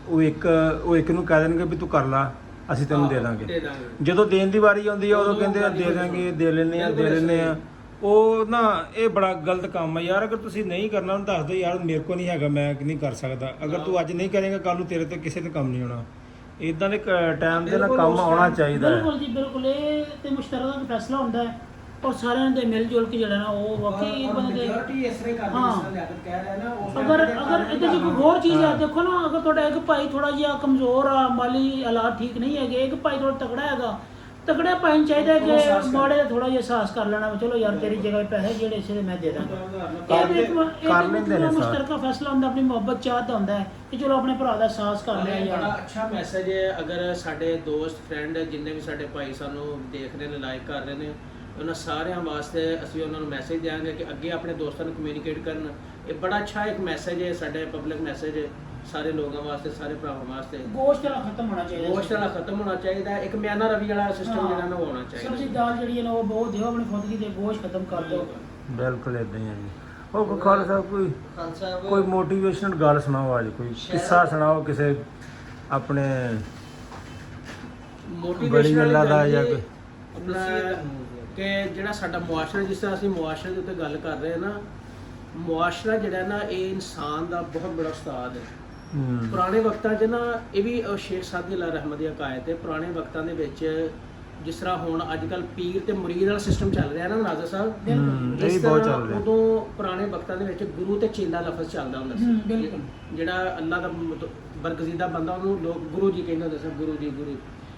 ਉਹ ਇੱਕ ਨੂੰ ਕਹਿ ਦੇਣਗੇ ਵੀ ਤੂੰ ਕਰ ਲਾ, ਅਸੀਂ ਤੈਨੂੰ ਦੇ ਦਾਂਗੇ। ਜਦੋਂ ਦੇਣ ਦੀ ਵਾਰੀ ਆਉਂਦੀ ਹੈ ਉਦੋਂ ਕਹਿੰਦੇ ਆ ਦੇ ਦਾਂਗੇ, ਦੇ ਲੈਂਦੇ ਆ। ਉਹ ਨਾ ਇਹ ਬੜਾ ਗਲਤ ਕੰਮ ਹੈ ਯਾਰ। ਅਗਰ ਤੁਸੀਂ ਨਹੀਂ ਕਰਨਾ ਉਹਨੂੰ ਦੱਸ ਦਿਓ ਯਾਰ ਮੇਰੇ ਕੋਲ ਨਹੀਂ ਹੈਗਾ, ਮੈਂ ਨਹੀਂ ਕਰ ਸਕਦਾ। ਅਗਰ ਤੂੰ ਅੱਜ ਨਹੀਂ ਕਰੇਗਾ ਕੱਲ ਨੂੰ ਤੇਰੇ ਤੇ ਕਿਸੇ ਨੇ ਕੰਮ ਨਹੀਂ ਹੋਣਾ। ਇਦਾਂ ਦੇ ਟਾਈਮ ਦੇ ਨਾਲ ਕੰਮ ਆਉਣਾ ਚਾਹੀਦਾ ਹੈ। ਬਿਲਕੁਲ ਜੀ ਬਿਲਕੁਲ, ਇਹ ਤੇ ਮੁਸ਼ਤਰਕਾ ਫੈਸਲਾ ਹੁੰਦਾ ਹੈ ਔਰ ਸਾਰਿਆਂ ਦੇ ਮਿਲ ਜੁਲ ਕੇ ਜਿਹੜਾ ਨਾ ਉਹ ਵਾਕਈ ਬੰਦੇ ਦੇ ਅਗਰ ਇਹਦੇ 'ਚ ਕੋਈ ਹੋਰ ਚੀਜ਼ ਹੈ, ਦੇਖੋ ਨਾ, ਅਗਰ ਤੁਹਾਡਾ ਇੱਕ ਭਾਈ ਥੋੜਾ ਜਿਹਾ ਕਮਜ਼ੋਰ ਆ, ਮਾਲੀ ਹਾਲਾਤ ਠੀਕ ਨਹੀਂ ਹੈਗੇ, ਇੱਕ ਭਾਈ ਥੋੜਾ ਤਕੜਾ ਹੈਗਾ, ਤਕੜੇ ਭਾਈ ਨੂੰ ਚਾਹੀਦਾ ਕਿ ਮਾੜੇ ਦਾ ਥੋੜਾ ਜਿਹਾ ਅਹਿਸਾਸ ਕਰ ਲੈਣਾ, ਚਲੋ ਯਾਰ ਤੇਰੀ ਜਗ੍ਹਾ ਪੈਸੇ ਜਿਹੜੇ ਇਸੇ ਦੇ ਮੈਂ ਦੇ ਦਾਂਗਾ। ਕਰ ਲੈਂਦੇ ਨੇ ਮੁਸ਼ਤਰਕਾ ਫੈਸਲਾ ਹੁੰਦਾ, ਆਪਣੀ ਮੁਹੱਬਤ ਚਾਹਤ ਦਾ ਹੁੰਦਾ ਹੈ ਕਿ ਚਲੋ ਆਪਣੇ ਭਰਾ ਦਾ ਅਹਿਸਾਸ ਕਰ ਲਿਆ ਯਾਰ। ਬੜਾ ਅੱਛਾ ਮੈਸੇਜ ਹੈ। ਅਗਰ ਸਾਡੇ ਦੋਸਤ ਫਰੈਂਡ ਜਿੰਨੇ ਵੀ ਸਾਡੇ ਭਾਈ ਸਾਨੂੰ ਦੇਖ ਰਹੇ ਨੇ, ਲਾਈਕ ਕਰ ਰਹੇ ਨੇ, ਉਹਨਾਂ ਸਾਰਿਆਂ ਵਾਸਤੇ ਅਸੀਂ ਉਹਨਾਂ ਨੂੰ ਮੈਸੇਜ ਦਿਆਂਗੇ ਕਿ ਅੱਗੇ ਆਪਣੇ ਦੋਸਤਾਂ ਨੂੰ ਕਮਿਊਨੀਕੇਟ ਕਰਨ। ਇਹ ਬੜਾ ਅੱਛਾ ਇੱਕ ਮੈਸੇਜ ਹੈ, ਸਾਡੇ ਪਬਲਿਕ ਮੈਸੇਜ ਹੈ ਸਾਰੇ ਲੋਕਾਂ ਵਾਸਤੇ, ਸਾਰੇ ਭਰਾਵਾਂ ਵਾਸਤੇ। ਗੋਸ਼ਤ ਵਾਲਾ ਖਤਮ ਹੋਣਾ ਚਾਹੀਦਾ, ਗੋਸ਼ਤ ਵਾਲਾ ਖਤਮ ਹੋਣਾ ਚਾਹੀਦਾ। ਇੱਕ ਮਿਆਨਾ ਰਵੀ ਵਾਲਾ ਸਿਸਟਮ ਜਿਹੜਾ ਨਾ ਹੋਣਾ ਚਾਹੀਦਾ। ਸਬਜ਼ੀ ਦਾਲ ਜਿਹੜੀ ਹੈ ਨਾ ਉਹ ਬਹੁਤ ਦਿਓ, ਆਪਣੀ ਫੌਤਗੀ ਦੇ ਗੋਸ਼ਤ ਖਤਮ ਕਰ ਦਿਓ। ਬਿਲਕੁਲ ਇਦਾਂ ਹੀ ਹੈ ਜੀ। ਉਹ ਖਾਲਸਾ ਸਾਹਿਬ ਕੋਈ ਮੋਟੀਵੇਸ਼ਨਲ ਗੱਲ ਸੁਣਾਓ, ਅੱਜ ਕੋਈ ਕਿੱਸਾ ਸੁਣਾਓ ਕਿਸੇ ਆਪਣੇ ਮੋਟੀਵੇਸ਼ਨ ਗੱਲਾਂ ਦਾ ਜਾਂ ਕੋਈ ਕਿ ਜਿਹੜਾ ਸਾਡਾ ਮੁਆਸ਼ਰਾ, ਜਿਸ ਤਰ੍ਹਾਂ ਅਸੀਂ ਮੁਆਸ਼ਰੇ ਦੇ ਉੱਤੇ ਗੱਲ ਕਰ ਰਹੇ ਹਾਂ ਨਾ, ਮੁਆਸ਼ਰਾ ਜਿਹੜਾ ਨਾ ਇਹ ਇਨਸਾਨ ਦਾ ਬਹੁਤ ਬੜਾ ਉਸਤਾਦ ਹੈ। ਪੁਰਾਣੇ ਵਕਤਾਂ 'ਚ ਨਾ ਇਹ ਵੀ ਸ਼ੇਖ ਸਾਦੀ ਅੱਲਾ ਰਹਿਮਤ ਦੀ ਹਕਾਇਤ ਹੈ। ਪੁਰਾਣੇ ਵਕਤਾਂ ਦੇ ਵਿੱਚ ਜਿਸ ਤਰ੍ਹਾਂ ਹੁਣ ਅੱਜ ਕੱਲ੍ਹ ਪੀਰ ਤੇ ਮੁਰੀਦ ਵਾਲਾ ਸਿਸਟਮ ਚੱਲ ਰਿਹਾ ਨਾ ਨਾਜ਼ਰ ਸਾਹਿਬ, ਇਸ ਤਰ੍ਹਾਂ ਉਦੋਂ ਪੁਰਾਣੇ ਵਕਤਾਂ ਦੇ ਵਿੱਚ ਗੁਰੂ ਤੇ ਚੇਲਾ ਲਫ਼ਜ਼ ਚੱਲਦਾ ਹੁੰਦਾ ਸੀ। ਜਿਹੜਾ ਅੱਲਾ ਦਾ ਬਰਗਜ਼ੀਦਾ ਬੰਦਾ ਉਹਨੂੰ ਲੋਕ ਗੁਰੂ ਜੀ ਕਹਿੰਦੇ ਹੁੰਦੇ ਸਨ, ਗੁਰੂ ਜੀ ਗੁਰੂ।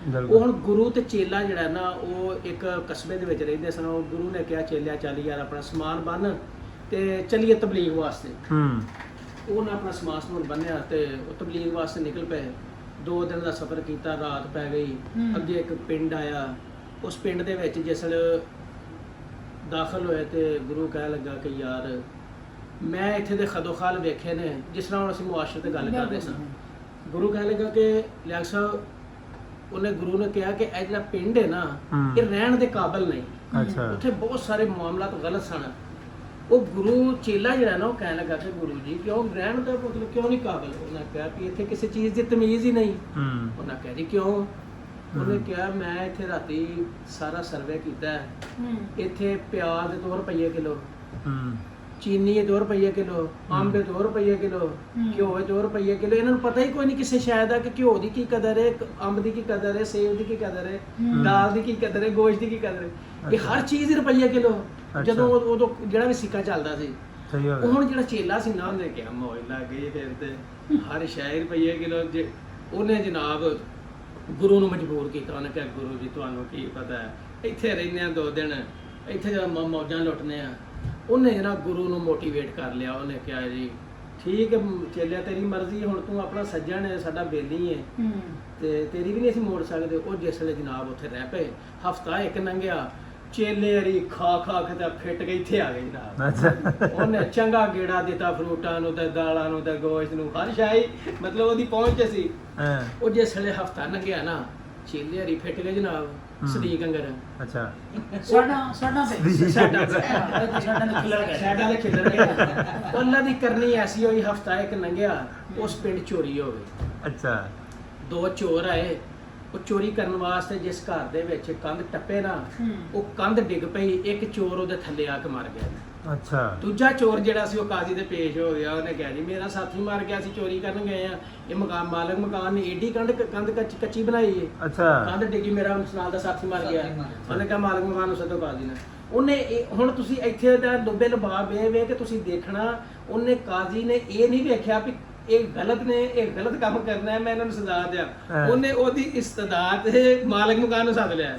ਉਹ ਹੁਣ ਗੁਰੂ ਤੇ ਚੇਲਾ ਜਿਹੜਾ ਨਾ ਉਹ ਇੱਕ ਕਸਬੇ ਦੇ ਵਿੱਚ ਰਹਿੰਦੇ ਸਨ। ਉਹ ਗੁਰੂ ਨੇ ਕਿਹਾ ਚੇਲਿਆ ਚੱਲ ਯਾਰ ਆਪਣਾ ਸਮਾਨ ਬੰਨ ਤੇ ਚੱਲੀਏ ਤਬਲੀਗ ਵਾਸਤੇ। ਉਹਨੇ ਆਪਣਾ ਸਮਾਨ ਬੰਨਿਆ ਤੇ ਉਹ ਤਬਲੀਗ ਵਾਸਤੇ ਨਿਕਲ ਪਏ। 2 ਦਿਨ ਦਾ ਸਫ਼ਰ ਕੀਤਾ, ਰਾਤ ਪੈ ਗਈ। ਅੱਗੇ ਇੱਕ ਪਿੰਡ ਆਇਆ, ਉਸ ਪਿੰਡ ਦੇ ਵਿੱਚ ਜਿਸ ਵੇਲੇ ਦਾਖਲ ਹੋਏ ਤੇ ਗੁਰੂ ਕਹਿਣ ਲੱਗਾ ਕਿ ਯਾਰ ਮੈਂ ਇੱਥੇ ਦੇ ਖਦੋਖਾਲ ਵੇਖੇ ਨੇ, ਜਿਸ ਤਰ੍ਹਾਂ ਹੁਣ ਅਸੀਂ ਮੁਆਸ਼ਰੇ ਤੇ ਗੱਲ ਕਰਦੇ ਸਾਂ। ਗੁਰੂ ਕਹਿਣ ਲੱਗਾ ਕਿ ਲਿਆਕ ਸਾਹਿਬ, ਉਹਨੇ ਗੁਰੂ ਨੇ ਕਿਹਾ ਕਿ ਇਹ ਜਿਹੜਾ ਪਿੰਡ ਹੈ ਨਾ ਇਹ ਰਹਿਣ ਦੇ ਕਾਬਿਲ ਨਹੀਂ, ਉੱਥੇ ਬਹੁਤ ਸਾਰੇ ਮਾਮਲਾਤ ਗਲਤ ਸਨ। ਉਹ ਗੁਰੂ ਚੇਲਾ ਜਿਹੜਾ ਨਾ ਉਹ ਕਹਿਣ ਲੱਗਾ ਕਿ ਗੁਰੂ ਜੀ ਕਿਉਂ ਰਹਿਣ ਦਾ ਮਤਲਬ ਕਿਉਂ ਨਹੀਂ ਕਾਬਿਲ? ਉਹਨਾਂ ਕਿਹਾ ਕਿ ਇੱਥੇ ਕਿਸੇ ਚੀਜ਼ ਦੀ ਤਮੀਜ਼ ਹੀ ਨਹੀਂ। ਉਹਨਾਂ ਕਹਿ ਜੀ ਕਿਉਂ? ਉਹਨੇ ਕਿਹਾ ਮੈਂ ਇੱਥੇ ਰਾਤੀ ਸਾਰਾ ਸਰਵੇ ਕੀਤਾ, ਇੱਥੇ ਪਿਆਜ਼ 2 ਰੁਪਏ ਕਿਲੋ, ਚੀਨੀ 2 ਰੁਪਏ ਕਿਲੋ, ਅੰਬ 2 ਰੁਪਏ ਕਿਲੋ, ਘਿਓ 2 ਰੁਪਏ ਕਿਲੋ। ਇਹਨਾਂ ਨੂੰ ਪਤਾ ਹੀ ਕੋਈ ਨਹੀਂ ਕਿਸੇ ਸ਼ਾਇਦ ਆ ਕਿ ਘਿਓ ਦੀ ਕੀ ਕਦਰ ਹੈ, ਅੰਬ ਦੀ ਕੀ ਕਦਰ ਹੈ, ਸੇਬ ਦੀ ਕੀ ਕਦਰ ਹੈ, ਦਾਲ ਦੀ ਕੀ ਕਦਰ ਹੈ, ਗੋਸ਼ਤ ਦੀ ਕੀ ਕਦਰ ਹੈ। ਇਹ ਹਰ ਚੀਜ਼ ਹੀ ਰੁਪਈਆ ਕਿਲੋ। ਜਦੋਂ ਉਦੋਂ ਜਿਹੜਾ ਵੀ ਸਿੱਕਾ ਚੱਲਦਾ ਸੀ, ਉਹ ਹੁਣ ਜਿਹੜਾ ਚੇਲਾ ਸੀ ਨਾ ਉਹਨੇ ਕਿਹਾ ਮੌਜ ਲੱਗ ਗਈ ਫਿਰ ਤੇ ਹਰ ਸ਼ਾਇਰ ਰੁਪਈਏ ਕਿਲੋ। ਉਹਨੇ ਜਨਾਬ ਗੁਰੂ ਨੂੰ ਮਜਬੂਰ ਕੀਤਾ। ਉਹਨੇ ਕਿਹਾ ਗੁਰੂ ਜੀ ਤੁਹਾਨੂੰ ਕੀ ਪਤਾ ਹੈ, ਇੱਥੇ ਰਹਿੰਦੇ ਆ 2 ਦਿਨ, ਇੱਥੇ ਜਦੋਂ ਮੌਜਾਂ ਲੁੱਟਨੇ ਆ। ਉਹਨੇ ਜਨਾਬ ਗੁਰੂ ਨੂੰ ਮੋਟੀਵੇਟ ਕਰ ਲਿਆ। ਉਹਨੇ ਕਿਹਾ ਜੀ ਠੀਕ ਹੈ ਚੇਲਿਆ ਤੇਰੀ ਮਰਜ਼ੀ, ਹੁਣ ਤੂੰ ਆਪਣਾ ਸੱਜਣ ਹੈ, ਸਾਡਾ ਬੇਲੀ ਹੈ ਤੇ ਤੇਰੀ ਵੀ ਨਹੀਂ ਅਸੀਂ ਮੋੜ ਸਕਦੇ। ਉਹ ਜਿਸ ਵੇਲੇ ਜਨਾਬ ਉੱਥੇ ਰਹਿ ਪਏ, ਹਫਤਾ ਇੱਕ ਲੰਘਿਆ, ਚੇਲੇ ਹਰੀ ਖਾ ਖਾ ਕੇ ਤਾਂ ਫਿੱਟ ਗਈ, ਇੱਥੇ ਆ ਗਈ ਜਨਾਬ। ਉਹਨੇ ਚੰਗਾ ਗੇੜਾ ਦਿੱਤਾ ਫਰੂਟਾਂ ਨੂੰ ਤੇ ਦਾਲਾਂ ਨੂੰ ਤੇ ਗੋਸ਼ਤ ਨੂੰ, ਹਰ ਸ਼ਾਈ ਮਤਲਬ ਉਹਦੀ ਪਹੁੰਚ ਸੀ। ਉਹ ਜਿਸ ਵੇਲੇ ਹਫਤਾ ਲੰਘਿਆ ਨਾ, ਚੇਲੇ ਹਰੀ ਫਿੱਟ ਗਏ ਜਨਾਬ, ਸਦੀਕ ਅੰਗਰ। ਅੱਛਾ ਸਾਡਾ ਦੇ ਖਿਲਰ ਗਿਆ। ਉਹਨਾਂ ਦੀ ਕਰਨੀ ਐਸੀ ਹੋਈ, ਹਫਤਾ ਇੱਕ ਲੰਘਿਆ, ਉਸ ਪਿੰਡ ਚੋਰੀ ਹੋ ਗਈ। ਅੱਛਾ 2 ਚੋਰ ਆਏ, ਉਹ ਚੋਰੀ ਕਰਨ ਵਾਸਤੇ ਜਿਸ ਘਰ ਦੇ ਵਿੱਚ ਕੰਧ ਟੱਪੇ ਨਾ, ਉਹ ਕੰਧ ਡਿੱਗ ਪਈ, ਇੱਕ ਚੋਰ ਉਹਦੇ ਥੱਲੇ ਆ ਕੇ ਮਰ ਗਿਆ। ਅੱਛਾ ਦੂਜਾ ਚੋਰ ਜਿਹੜਾ ਸੀ ਉਹ ਕਾਜ਼ੀ ਦੇ ਪੇਸ਼ ਹੋ ਗਿਆ। ਉਹਨੇ ਕਿਹਾ ਜੀ ਮੇਰਾ ਸਾਥੀ ਮਾਰ ਗਿਆ, ਅਸੀਂ ਚੋਰੀ ਕਰਨ ਗਏ ਆ, ਇਹ ਮਾਲਕ ਮਕਾਨ ਨੇ ਏਡੀ ਕੰਧ ਕੱਚੀ ਬਣਾਈ ਹੈ, ਅੱਛਾ ਕੰਧ ਡਿੱਗੀ, ਮੇਰਾ ਨਾਲ ਦਾ ਸਾਥੀ ਮਰ ਗਿਆ। ਉਹਨੇ ਕਿਹਾ ਮਾਲਕ ਮਕਾਨ ਨੂੰ ਸੱਦੋ ਕਾਜ਼ੀ ਨੇ। ਉਹਨੇ ਹੁਣ ਤੁਸੀਂ ਇੱਥੇ ਦਾ ਲੁੱਬੇ ਲਬਾਬ ਇਹ ਵੇ ਕਿ ਤੁਸੀਂ ਦੇਖਣਾ, ਉਹਨੇ ਕਾਜ਼ੀ ਨੇ ਇਹ ਨਹੀਂ ਵੇਖਿਆ ਵੀ ਇਹ ਗਲਤ ਨੇ, ਇਹ ਗਲਤ ਕੰਮ ਕਰਨਾ ਹੈ, ਮੈਂ ਇਹਨਾਂ ਨੂੰ ਸਜ਼ਾ ਦਿਆਂ। ਉਹਨੇ ਉਹਦੀ ਇਸਤਦਾਤ ਮਾਲਕ ਮਕਾਨ ਨੂੰ ਸੱਦ ਲਿਆ।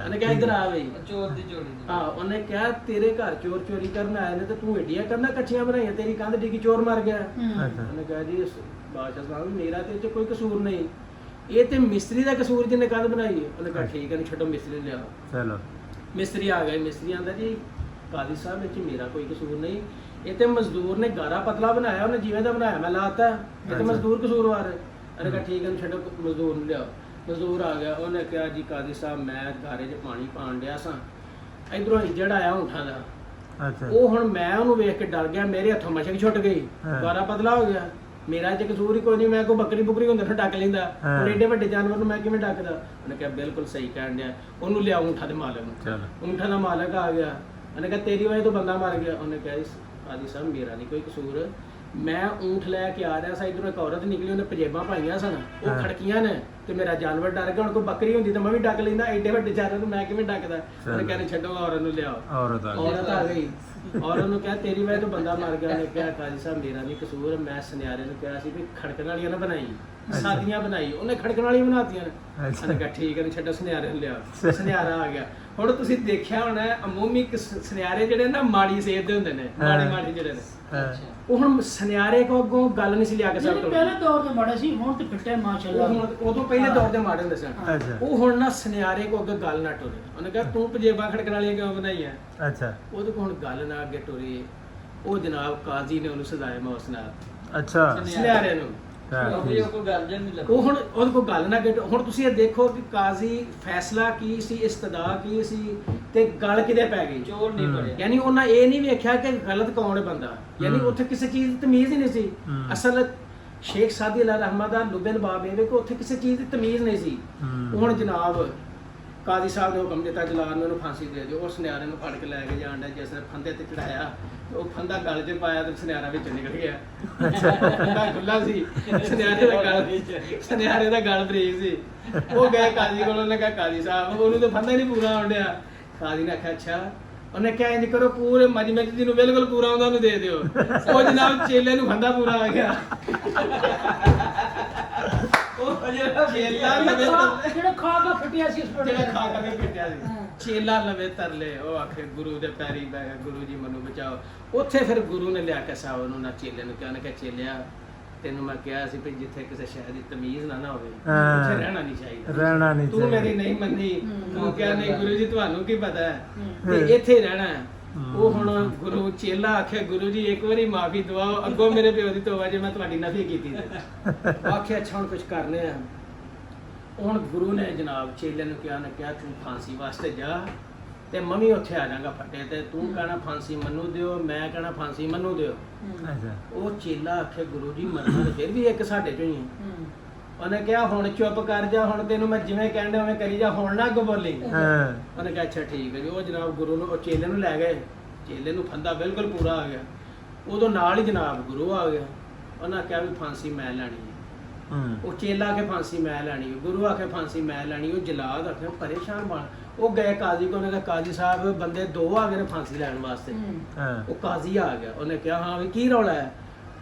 ਉਹਨੇ ਕਿਹਾ ਇੱਧਰ ਆ ਬਈ, ਚੋਰ ਦੀ ਜੋੜੀ ਦੀ। ਹਾਂ ਉਹਨੇ ਕਿਹਾ ਤੇਰੇ ਘਰ ਚੋਰ ਚੋਰੀ ਕਰਨ ਆਏ ਨੇ ਤੇ ਤੂੰ ਏਡੀਆਂ ਕੰਧਾਂ ਕੱਚੀਆਂ ਬਣਾਈਆਂ, ਤੇਰੀ ਕੰਧ ਡਿੱਗੀ, ਚੋਰ ਮਰ ਗਿਆ। ਉਹਨੇ ਕਿਹਾ ਜੀ ਬਾਦਸ਼ਾਹ ਸਾਹਿਬ ਮੇਰਾ ਤੇ ਇਹ 'ਚ ਕੋਈ ਕਸੂਰ ਨਹੀਂ, ਇਹ ਤੇ ਮਿਸਤਰੀ ਦਾ ਕਸੂਰ ਜਿਹਨੇ ਕੰਧ ਬਣਾਈ ਹੈ। ਉਹਨੇ ਕਿਹਾ ਠੀਕ ਹੈ, ਛੱਡੋ ਮਿਸਤਰੀ ਲਿਆਓ। ਚਲੋ ਮਿਸਤਰੀ ਆ ਗਏ। ਮਿਸਤਰੀ ਆਂਦਾ ਜੀ ਕਾਜ਼ੀ ਸਾਹਿਬ ਵਿੱਚ ਮੇਰਾ ਕੋਈ ਕਸੂਰ ਨਹੀਂ, ਇਹ ਤੇ ਮਜ਼ਦੂਰ ਨੇ ਗਾਰਾ ਪਤਲਾ ਬਣਾਇਆ, ਉਹਨੇ ਜਿਵੇਂ ਦਾ ਬਣਾਇਆ ਮੈਂ ਲਾਤਾ, ਇਹ ਤੇ ਮਜ਼ਦੂਰ ਕਸੂਰਵਾਰ ਹੈ। ਉਹਨੇ ਕਿਹਾ ਠੀਕ ਹੈ ਛੱਡੋ, ਮਜ਼ਦੂਰ ਨੂੰ ਲਿਆਓ। ਮਜ਼ਦੂਰ ਆ ਗਿਆ। ਉਹਨੇ ਕਿਹਾ ਜੀ ਕਾਜ਼ੀ ਸਾਹਿਬ ਮੈਂ ਗਾਰੇ 'ਚ ਪਾਣੀ ਪਾਣ ਡਿਆ ਸਾਂ, ਇਧਰੋਂ ਇੱਜੜ ਆਇਆ ਊਂਠਾਂ ਦਾ। ਅੱਛਾ ਉਹ ਹੁਣ ਮੈਂ ਉਹਨੂੰ ਵੇਖ ਕੇ ਡਰ ਗਿਆ, ਮੇਰੇ ਹੱਥੋਂ ਮਸ਼ਕ ਛੁੱਟ ਗਈ, ਗਾਰਾ ਪਤਲਾ ਹੋ ਗਿਆ। ਮੇਰਾ ਜੇ ਕਸੂਰ ਹੀ ਕੋਈ ਨਹੀਂ, ਮੈਂ ਕੋਈ ਬੱਕਰੀ ਬੁਕਰੀ ਹੁੰਦੇ ਨੂੰ ਡੱਕ ਲੈਂਦਾ, ਹੁਣ ਏਡੇ ਵੱਡੇ ਜਾਨਵਰ ਨੂੰ ਮੈਂ ਕਿਵੇਂ ਡੱਕਦਾ। ਉਹਨੇ ਕਿਹਾ ਬਿਲਕੁਲ ਸਹੀ ਕਹਿਣ ਡਿਆ, ਉਹਨੂੰ ਲਿਆਓ ਊਂਠਾਂ ਦੇ ਮਾਲਕ ਨੂੰ। ਚਲੋ ਊਂਠਾਂ ਦਾ ਮਾਲਕ ਆ ਗਿਆ। ਉਹਨੇ ਕਿਹਾ ਤੇਰੀ ਵਜ੍ਹਾ ਤੋਂ ਬੰਦਾ ਮਰ ਗਿਆ। ਉਹਨੇ ਕਿਹਾ ਕਾਜ਼ੀ ਸਾਹਿਬ ਮੇਰਾ ਨਹੀਂ ਕੋਈ ਕਸੂਰ, ਮੈਂ ਊਂਠ ਲੈ ਕੇ ਆ ਰਿਹਾ ਸਾਂ, ਇਧਰੋਂ ਇੱਕ ਔਰਤ ਨਿਕਲੀ, ਉਹਨੇ ਪਜੇਬਾਂ ਪਾਈਆਂ ਸਨ, ਉਹ ਖੜਕੀਆਂ ਨੇ ਤੇ ਮੇਰਾ ਜਾਨਵਰ ਡਰ ਗਿਆ। ਹੁਣ ਕੋਈ ਬੱਕਰੀ ਹੁੰਦੀ ਤਾਂ ਮੈਂ ਵੀ ਡੱਕ ਲੈਂਦਾ, ਐਡੇ ਵੱਡੇ ਜਾਨਵਰ ਨੂੰ ਮੈਂ ਕਿਵੇਂ ਡੱਕਦਾ। ਉਹਨੇ ਕਹਿੰਦੇ ਛੱਡੋ ਔਰਤ ਨੂੰ ਲਿਆਓ। ਔਰਤ ਆ ਗਈ। ਔਰਤ ਨੂੰ ਕਿਹਾ ਤੇਰੀ ਵਜ੍ਹਾ ਤੋਂ ਬੰਦਾ ਮਰ ਗਿਆ। ਉਹਨੇ ਕਿਹਾ ਕਾਜ਼ੀ ਸਾਹਿਬ ਮੇਰਾ ਨਹੀਂ ਕਸੂਰ, ਮੈਂ ਸੁਨਿਆਰੇ ਨੂੰ ਕਿਹਾ ਸੀ ਵੀ ਖੜਕਣ ਵਾਲੀਆਂ ਨਾ ਬਣਾਈ, ਸਾਦੀਆਂ ਬਣਾਈ, ਉਹਨੇ ਖੜਕਣ ਵਾਲੀਆਂ ਬਣਾਤੀਆਂ ਨੇ। ਉਹਨੇ ਕਿਹਾ ਠੀਕ ਹੈ ਛੱਡੋ, ਸੁਨਿਆਰੇ ਨੂੰ ਲਿਆਓ। ਸੁਨਿਆਰਾ ਆ ਗਿਆ। ਹੁਣ ਤੁਸੀਂ ਦੇਖਿਆ ਹੋਣਾ ਅਮੂਮੀ ਸੁਨਿਆਰੇ ਜਿਹੜੇ ਨਾ ਮਾੜੀ ਸੇਧ ਦੇ ਹੁੰਦੇ ਨੇ, ਮਾੜੀ ਜਿਹੜੇ ਨੇ, ਉਹ ਹੁਣ ਸੁਨਿਆਰੇ ਕੋ ਅੱਗੋਂ ਗੱਲ ਨਹੀਂ ਸੀ ਲਿਆ ਕੇ ਸਕਦਾ। ਪਹਿਲੇ ਦੌਰ ਤੇ ਮਾੜੇ ਸੀ, ਹੁਣ ਤੇ ਫਿੱਟੇ ਮਾਸ਼ਾਅੱਲਾ। ਹੁਣ ਉਦੋਂ ਪਹਿਲੇ ਦੌਰ ਦੇ ਮਾੜੇ ਹੁੰਦੇ ਸਨ। ਉਹ ਹੁਣ ਨਾ ਸੁਨਿਆਰੇ ਕੋ ਅੱਗੇ ਗੱਲ ਨਾ ਟੁਰੇ। ਉਹਨੇ ਕਿਹਾ ਤੂੰ ਪਜੇਬਾਂ ਖੜਕਣ ਵਾਲੀਆਂ ਕਿਉਂ ਬਣਾਈਆਂ? ਅੱਛਾ ਉਹਦੇ ਕੋਲ ਹੁਣ ਗੱਲ ਨਾ ਅੱਗੇ ਟੁਰੇ। ਉਹ ਜਨਾਬ ਕਾਜ਼ੀ ਨੇ ਉਹਨੂੰ ਸਜ਼ਾਏ ਮੌਤ ਨਾਲ, ਅੱਛਾ ਸੁਨਿਆਰੇ ਨੂੰ। ਉਹ ਕੋਈ ਗੱਲ ਜਾਂ ਨਹੀਂ ਲੱਗੀ। ਉਹ ਹੁਣ ਉਹਦੇ ਕੋਲ ਗੱਲ ਨਾ ਅੱਗੇ। ਹੁਣ ਤੁਸੀਂ ਇਹ ਦੇਖੋ ਕਿ ਕਾਜ਼ੀ ਫੈਸਲਾ ਕੀ ਸੀ, ਇਸਤਦਾ ਕੀ ਸੀ ਤੇ ਗੱਲ ਕਿਤੇ ਪੈ ਗਈ। ਚੋਰ ਨਹੀਂ ਫੜਿਆ। ਯਾਨੀ ਉਹਨਾਂ ਇਹ ਨਹੀਂ ਵੇਖਿਆ ਕਿ ਗਲਤ ਕੌਣ ਹੈ ਬੰਦਾ, ਯਾਨੀ ਉੱਥੇ ਕਿਸੇ ਚੀਜ਼ ਦੀ ਤਮੀਜ਼ ਹੀ ਨਹੀਂ ਸੀ। ਅਸਲ ਸ਼ੇਖ ਸਾਦੀ ਅਲਾ ਰਹਿਮਤ ਦਾ ਲੁਬੇ ਲਬਾਬ ਇਹ ਵੇ ਕਿ ਉੱਥੇ ਕਿਸੇ ਚੀਜ਼ ਦੀ ਤਮੀਜ਼ ਨਹੀਂ ਸੀ। ਹੁਣ ਜਨਾਬ ਕਾਜ਼ੀ ਸਾਹਿਬ ਨੇ ਹੁਕਮ ਦਿੱਤਾ ਜਲਾਲ ਨੂੰ ਫਾਂਸੀ ਦੇ ਦਿਓ। ਉਸ ਸੁਨਿਆਰੇ ਨੂੰ ਫੜ ਕੇ ਲੈ ਕੇ ਜਾਣ ਦਾ, ਜਿਸ ਨੇ ਫੰਦੇ ਤੇ ਚੜਾਇਆ, ਉਹ ਫੰਦਾ ਗਲ 'ਚ ਪਾਇਆ ਤੇ ਸੁਨਿਆਰਾ ਵਿੱਚੋਂ ਨਿਕਲ ਗਿਆ। ਫੰਦਾ ਖੁੱਲਾ ਸੀ, ਸੁਨਿਆਰੇ ਦਾ ਗਲ ਬਰੀਕ ਸੀ। ਉਹ ਗਏ ਕਾਜ਼ੀ ਕੋਲ। ਉਹਨੇ ਕਿਹਾ ਕਾਜ਼ੀ ਸਾਹਿਬ ਉਹਨੂੰ ਤਾਂ ਫੰਦਾ ਹੀ ਨਹੀਂ ਪੂਰਾ ਆਉਣ ਡਿਆ। ਕਾਜ਼ੀ ਨੇ ਆਖਿਆ ਅੱਛਾ। ਉਹਨੇ ਕਿਹਾ ਇੰਜ ਕਰੋ ਪੂਰੇ ਮਜਮੇ ਜਿਹਨੂੰ ਬਿਲਕੁਲ ਪੂਰਾ ਆਉਂਦਾ ਉਹਨੂੰ ਦੇ ਦਿਓ। ਉਹ ਜਨਾਬ ਚੇਲੇ ਨੂੰ ਫੰਦਾ ਪੂਰਾ ਆ ਗਿਆ। ਜਿਹੜਾ ਖਾ ਕੇ ਫਿੱਟਿਆ ਸੀ, ਚੇਲਾ ਲਵੇ ਤਰਲੇ। ਉਹ ਆਖੇ ਗੁਰੂ ਦੇ ਪੈਰੀ ਬੈ ਗਿਆ, ਗੁਰੂ ਜੀ ਮੈਨੂੰ ਬਚਾਓ। ਉੱਥੇ ਫਿਰ ਗੁਰੂ ਨੇ ਲਿਆ ਕੇ ਸਾਹਿਬ ਨੂੰ ਨਾ ਚੇਲੇ ਨੂੰ ਕਿਹਾ, ਉਹਨੇ ਕਿਹਾ ਚੇਲਿਆ ਤੈਨੂੰ ਮੈਂ ਕਿਹਾ ਸੀ ਵੀ ਜਿੱਥੇ ਕਿਸੇ ਸ਼ਹਿਰ ਦੀ ਤਮੀਜ਼ ਨਾ ਹੋਵੇ ਉੱਥੇ ਰਹਿਣਾ ਨਹੀਂ ਚਾਹੀਦਾ। ਤੂੰ ਮੇਰੀ ਨਹੀਂ ਮੰਨੀ, ਤੂੰ ਕਿਹਾ ਨਹੀਂ ਗੁਰੂ ਜੀ ਤੁਹਾਨੂੰ ਕੀ ਪਤਾ ਹੈ, ਤੇ ਇੱਥੇ ਰਹਿਣਾ ਹੈ। ਉਹ ਹੁਣ ਗੁਰੂ ਚੇਲਾ ਆਖਿਆ ਗੁਰੂ ਜੀ ਇੱਕ ਵਾਰੀ ਮਾਫੀ ਦਵਾਓ, ਅੱਗੋਂ ਮੇਰੇ ਪਿਓ ਦੀ ਤੋਬਾ ਜੇ ਮੈਂ ਤੁਹਾਡੀ ਨਫੀ ਕੀਤੀ ਤੇ। ਆਖਿਆ ਅੱਛਾ ਹੁਣ ਕੁਝ ਕਰਨੇ ਆ। ਹੁਣ ਗੁਰੂ ਨੇ ਜਨਾਬ ਚੇਲੇ ਨੂੰ ਕਿਹਾ, ਨੇ ਕਿਹਾ ਤੂੰ ਫਾਂਸੀ ਵਾਸਤੇ ਜਾ ਤੇ ਮੈਂ ਵੀ ਉੱਥੇ ਆ ਜਾਵਾਂਗਾ ਫੱਟੇ ਤੇ, ਤੂੰ ਕਹਿਣਾ ਫਾਂਸੀ ਮੈਨੂੰ ਦਿਓ, ਮੈਂ ਕਹਿਣਾ ਫਾਂਸੀ ਮੈਨੂੰ ਦਿਓ। ਉਹ ਚੇਲਾ ਆਖੇ ਗੁਰੂ ਜੀ ਮਰਨਾ ਤੇ ਫਿਰ ਵੀ ਇੱਕ ਸਾਡੇ ਚੋਂ ਹੀ ਹੈ। ਉਹਨੇ ਕਿਹਾ ਹੁਣ ਚੁੱਪ ਕਰ ਜਾ, ਹੁਣ ਤੈਨੂੰ ਮੈਂ ਜਿਵੇਂ ਕਹਿੰਦਾ ਉਵੇਂ ਕਰੀ ਜਾ, ਹੁਣ ਨਾ ਅੱਗੋਂ ਬੋਲੀ। ਉਹਨੇ ਕਿਹਾ ਅੱਛਾ ਠੀਕ ਹੈ ਜੀ। ਉਹ ਜਨਾਬ ਗੁਰੂ ਨੂੰ ਉਹ ਚੇਲੇ ਨੂੰ ਲੈ ਗਏ। ਚੇਲੇ ਨੂੰ ਫੰਦਾ ਬਿਲਕੁਲ ਪੂਰਾ ਆ ਗਿਆ। ਉਦੋਂ ਨਾਲ ਹੀ ਜਨਾਬ ਗੁਰੂ ਆ ਗਿਆ। ਉਹਨਾਂ ਕਿਹਾ ਵੀ ਫਾਂਸੀ ਮੈਂ ਲੈਣੀ ਹੈ। ਉਹ ਚੇਲਾ ਆਖੇ ਫਾਂਸੀ ਮੈਂ ਲੈਣੀ ਹੈ, ਗੁਰੂ ਆਖੇ ਫਾਂਸੀ ਮੈਂ ਲੈਣੀ। ਉਹ ਜਲਾਦ ਆਖੇ ਪਰੇਸ਼ਾਨ ਬਣ। ਉਹ ਗਏ ਕਾਜ਼ੀ ਕੋਲ। ਉਹਨੇ ਕਿਹਾ ਕਾਜ਼ੀ ਸਾਹਿਬ ਬੰਦੇ ਦੋ ਆ ਗਏ ਨੇ ਫਾਂਸੀ ਲੈਣ ਵਾਸਤੇ। ਉਹ ਕਾਜ਼ੀ ਆ ਗਿਆ। ਉਹਨੇ ਕਿਹਾ ਹਾਂ ਵੀ ਕੀ ਰੌਲਾ ਹੈ?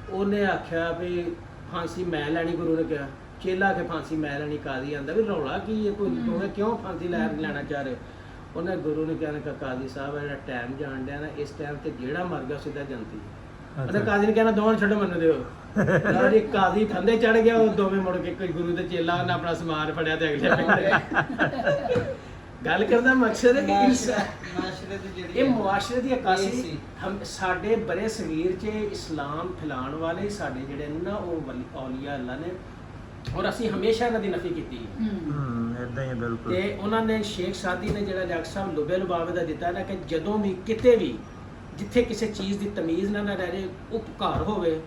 ਉਹਨੇ ਆਖਿਆ ਵੀ ਫਾਂਸੀ ਮੈਂ ਲੈਣੀ। ਗੁਰੂ ਨੇ ਕਿਹਾ ਚੇਲਾ ਕੇ ਫਾਂਸੀ ਮੈਂ ਲੈਣੀ। ਕਾਜ਼ੀ ਆਂਦਾ ਵੀ ਰੌਲਾ ਕੀ ਹੈ, ਕੋਈ ਦੋਵੇਂ ਕਿਉਂ ਫਾਂਸੀ ਲੈਣਾ ਚਾਹ ਰਹੇ? ਉਹਨੇ ਗੁਰੂ ਨੇ ਕਿਹਾ ਕਾਜ਼ੀ ਸਾਹਿਬ ਜਿਹੜਾ ਟਾਈਮ ਜਾਣ ਡਿਆ ਨਾ, ਇਸ ਟਾਈਮ ਤੇ ਜਿਹੜਾ ਮਰ ਗਿਆ ਸਿੱਧਾ ਜੰਤੀ। ਉਹਨੇ ਕਾਜ਼ੀ ਨੇ ਕਹਿਣਾ ਦੋਵਾਂ ਛੱਡੋ ਮੈਨੂੰ ਦਿਓ। ਜੀ ਕਾਜ਼ੀ ਫੰਦੇ ਚੜ ਗਿਆ। ਉਹ ਦੋਵੇਂ ਮੁੜ ਕੇ ਕੋਈ ਗੁਰੂ ਤੇ ਚੇਲਾ ਉਹਨੇ ਆਪਣਾ ਸਮਾਨ ਫੜਿਆ ਤੇ ਅਗਲੇ ਪਿੰਡ। ਗੱਲ ਕਰਦਾ ਮਕਸਦ ਹੈ ਕਿ ਇਹ ਮੁਆਸ਼ਰੇ ਦੀ ਅਕਾਸੀ ਸਾਡੇ ਬੜੇ ਸਗੀਰ 'ਚ ਇਸਲਾਮ ਫੈਲਾਉਣ ਵਾਲੇ ਸਾਡੇ ਜਿਹੜੇ ਨੇ ਨਾ ਉਹ ਔਲੀਆ ਅੱਲਾ ਨੇ, ਔਰ ਅਸੀਂ ਹਮੇਸ਼ਾ ਇਹਨਾਂ ਦੀ ਨਫੀ ਕੀਤੀ ਹੈ। ਇਦਾਂ ਹੀ ਬਿਲਕੁਲ। ਤੇ ਉਹਨਾਂ ਨੇ ਸ਼ੇਖ ਸਾਦੀ ਨੇ ਜਿਹੜਾ ਡਾਕਟਰ ਸਾਹਿਬ ਲੁਬੇ ਲਬਾਵੇ ਦਾ ਦਿੱਤਾ ਨਾ ਕਿ ਜਦੋਂ ਵੀ ਕਿਤੇ ਵੀ ਜਿੱਥੇ ਕਿਸੇ ਚੀਜ਼ ਦੀ ਤਮੀਜ਼ ਨਾ ਰਹਿ ਜੇ, ਉਹ ਘਰ ਹੋਵੇ,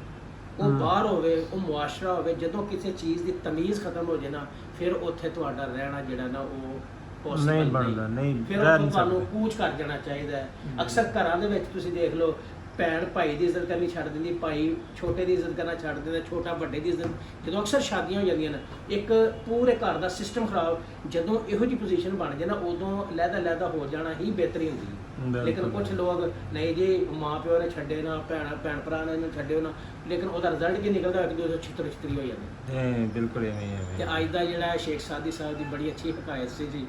ਉਹ ਬਾਹਰ ਹੋਵੇ, ਉਹ ਮੁਆਸ਼ਰਾ ਹੋਵੇ, ਜਦੋਂ ਕਿਸੇ ਚੀਜ਼ ਦੀ ਤਮੀਜ਼ ਖਤਮ ਹੋ ਜੇ ਨਾ, ਫਿਰ ਉੱਥੇ ਤੁਹਾਡਾ ਰਹਿਣਾ ਜਿਹੜਾ ਨਾ ਉਹ possible ਨਹੀਂ ਬਣਦਾ, ਨਹੀਂ, ਫਿਰ ਰਹਿ ਉਹ ਨਹੀਂ ਤੁਹਾਨੂੰ ਸਕਦਾ। ਕੂਚ ਕਰ ਜਾਣਾ ਚਾਹੀਦਾ ਹੈ। ਅਕਸਰ ਘਰਾਂ ਦੇ ਵਿੱਚ ਤੁਸੀਂ ਦੇਖ ਲਓ, ਭੈਣ ਭਾਈ ਦੀ ਇੱਜ਼ਤ ਕਰਨੀ ਛੱਡ ਦਿੰਦੀ, ਭਾਈ ਛੋਟੇ ਦੀ ਇੱਜ਼ਤ ਕਰਨਾ ਛੱਡ ਦਿੰਦਾ, ਛੋਟਾ ਵੱਡੇ ਦੀ ਇੱਜ਼ਤ। ਜਦੋਂ ਅਕਸਰ ਸ਼ਾਦੀਆਂ ਹੋ ਜਾਂਦੀਆਂ ਨੇ, ਇੱਕ ਪੂਰੇ ਘਰ ਦਾ ਸਿਸਟਮ ਖਰਾਬ, ਜਦੋਂ ਇਹੋ ਜਿਹੀ ਪੋਜੀਸ਼ਨ ਬਣ ਜਾਏ ਨਾ, ਉਦੋਂ ਲਹਿਦਾ ਹੋ ਜਾਣਾ ਹੀ ਬਿਹਤਰੀ ਹੁੰਦੀ ਹੈ। ਲੇਕਿਨ ਕੁਝ ਲੋਕ ਨਹੀਂ ਜੀ, ਮਾਂ ਪਿਓ ਨੇ ਛੱਡੇ ਨਾ, ਭੈਣ ਭਰਾ ਨੇ ਇਹਨੂੰ ਛੱਡਿਓ ਨਾ, ਲੇਕਿਨ ਉਹਦਾ ਰਿਜ਼ਲਟ ਕੀ ਨਿਕਲਦਾ ਇੱਕ ਦੂਜੇ ਛਿੱਤਰੀ ਹੋ ਜਾਂਦੇ। ਬਿਲਕੁਲ ਐਵੇਂ ਤੇ ਅੱਜ ਦਾ ਜਿਹੜਾ ਸ਼ੇਖ ਸਾਦੀ ਸਾਹਿਬ ਦੀ ਬੜੀ ਅੱਛੀ ਹਕਾਇਤ ਸੀ ਜੀ।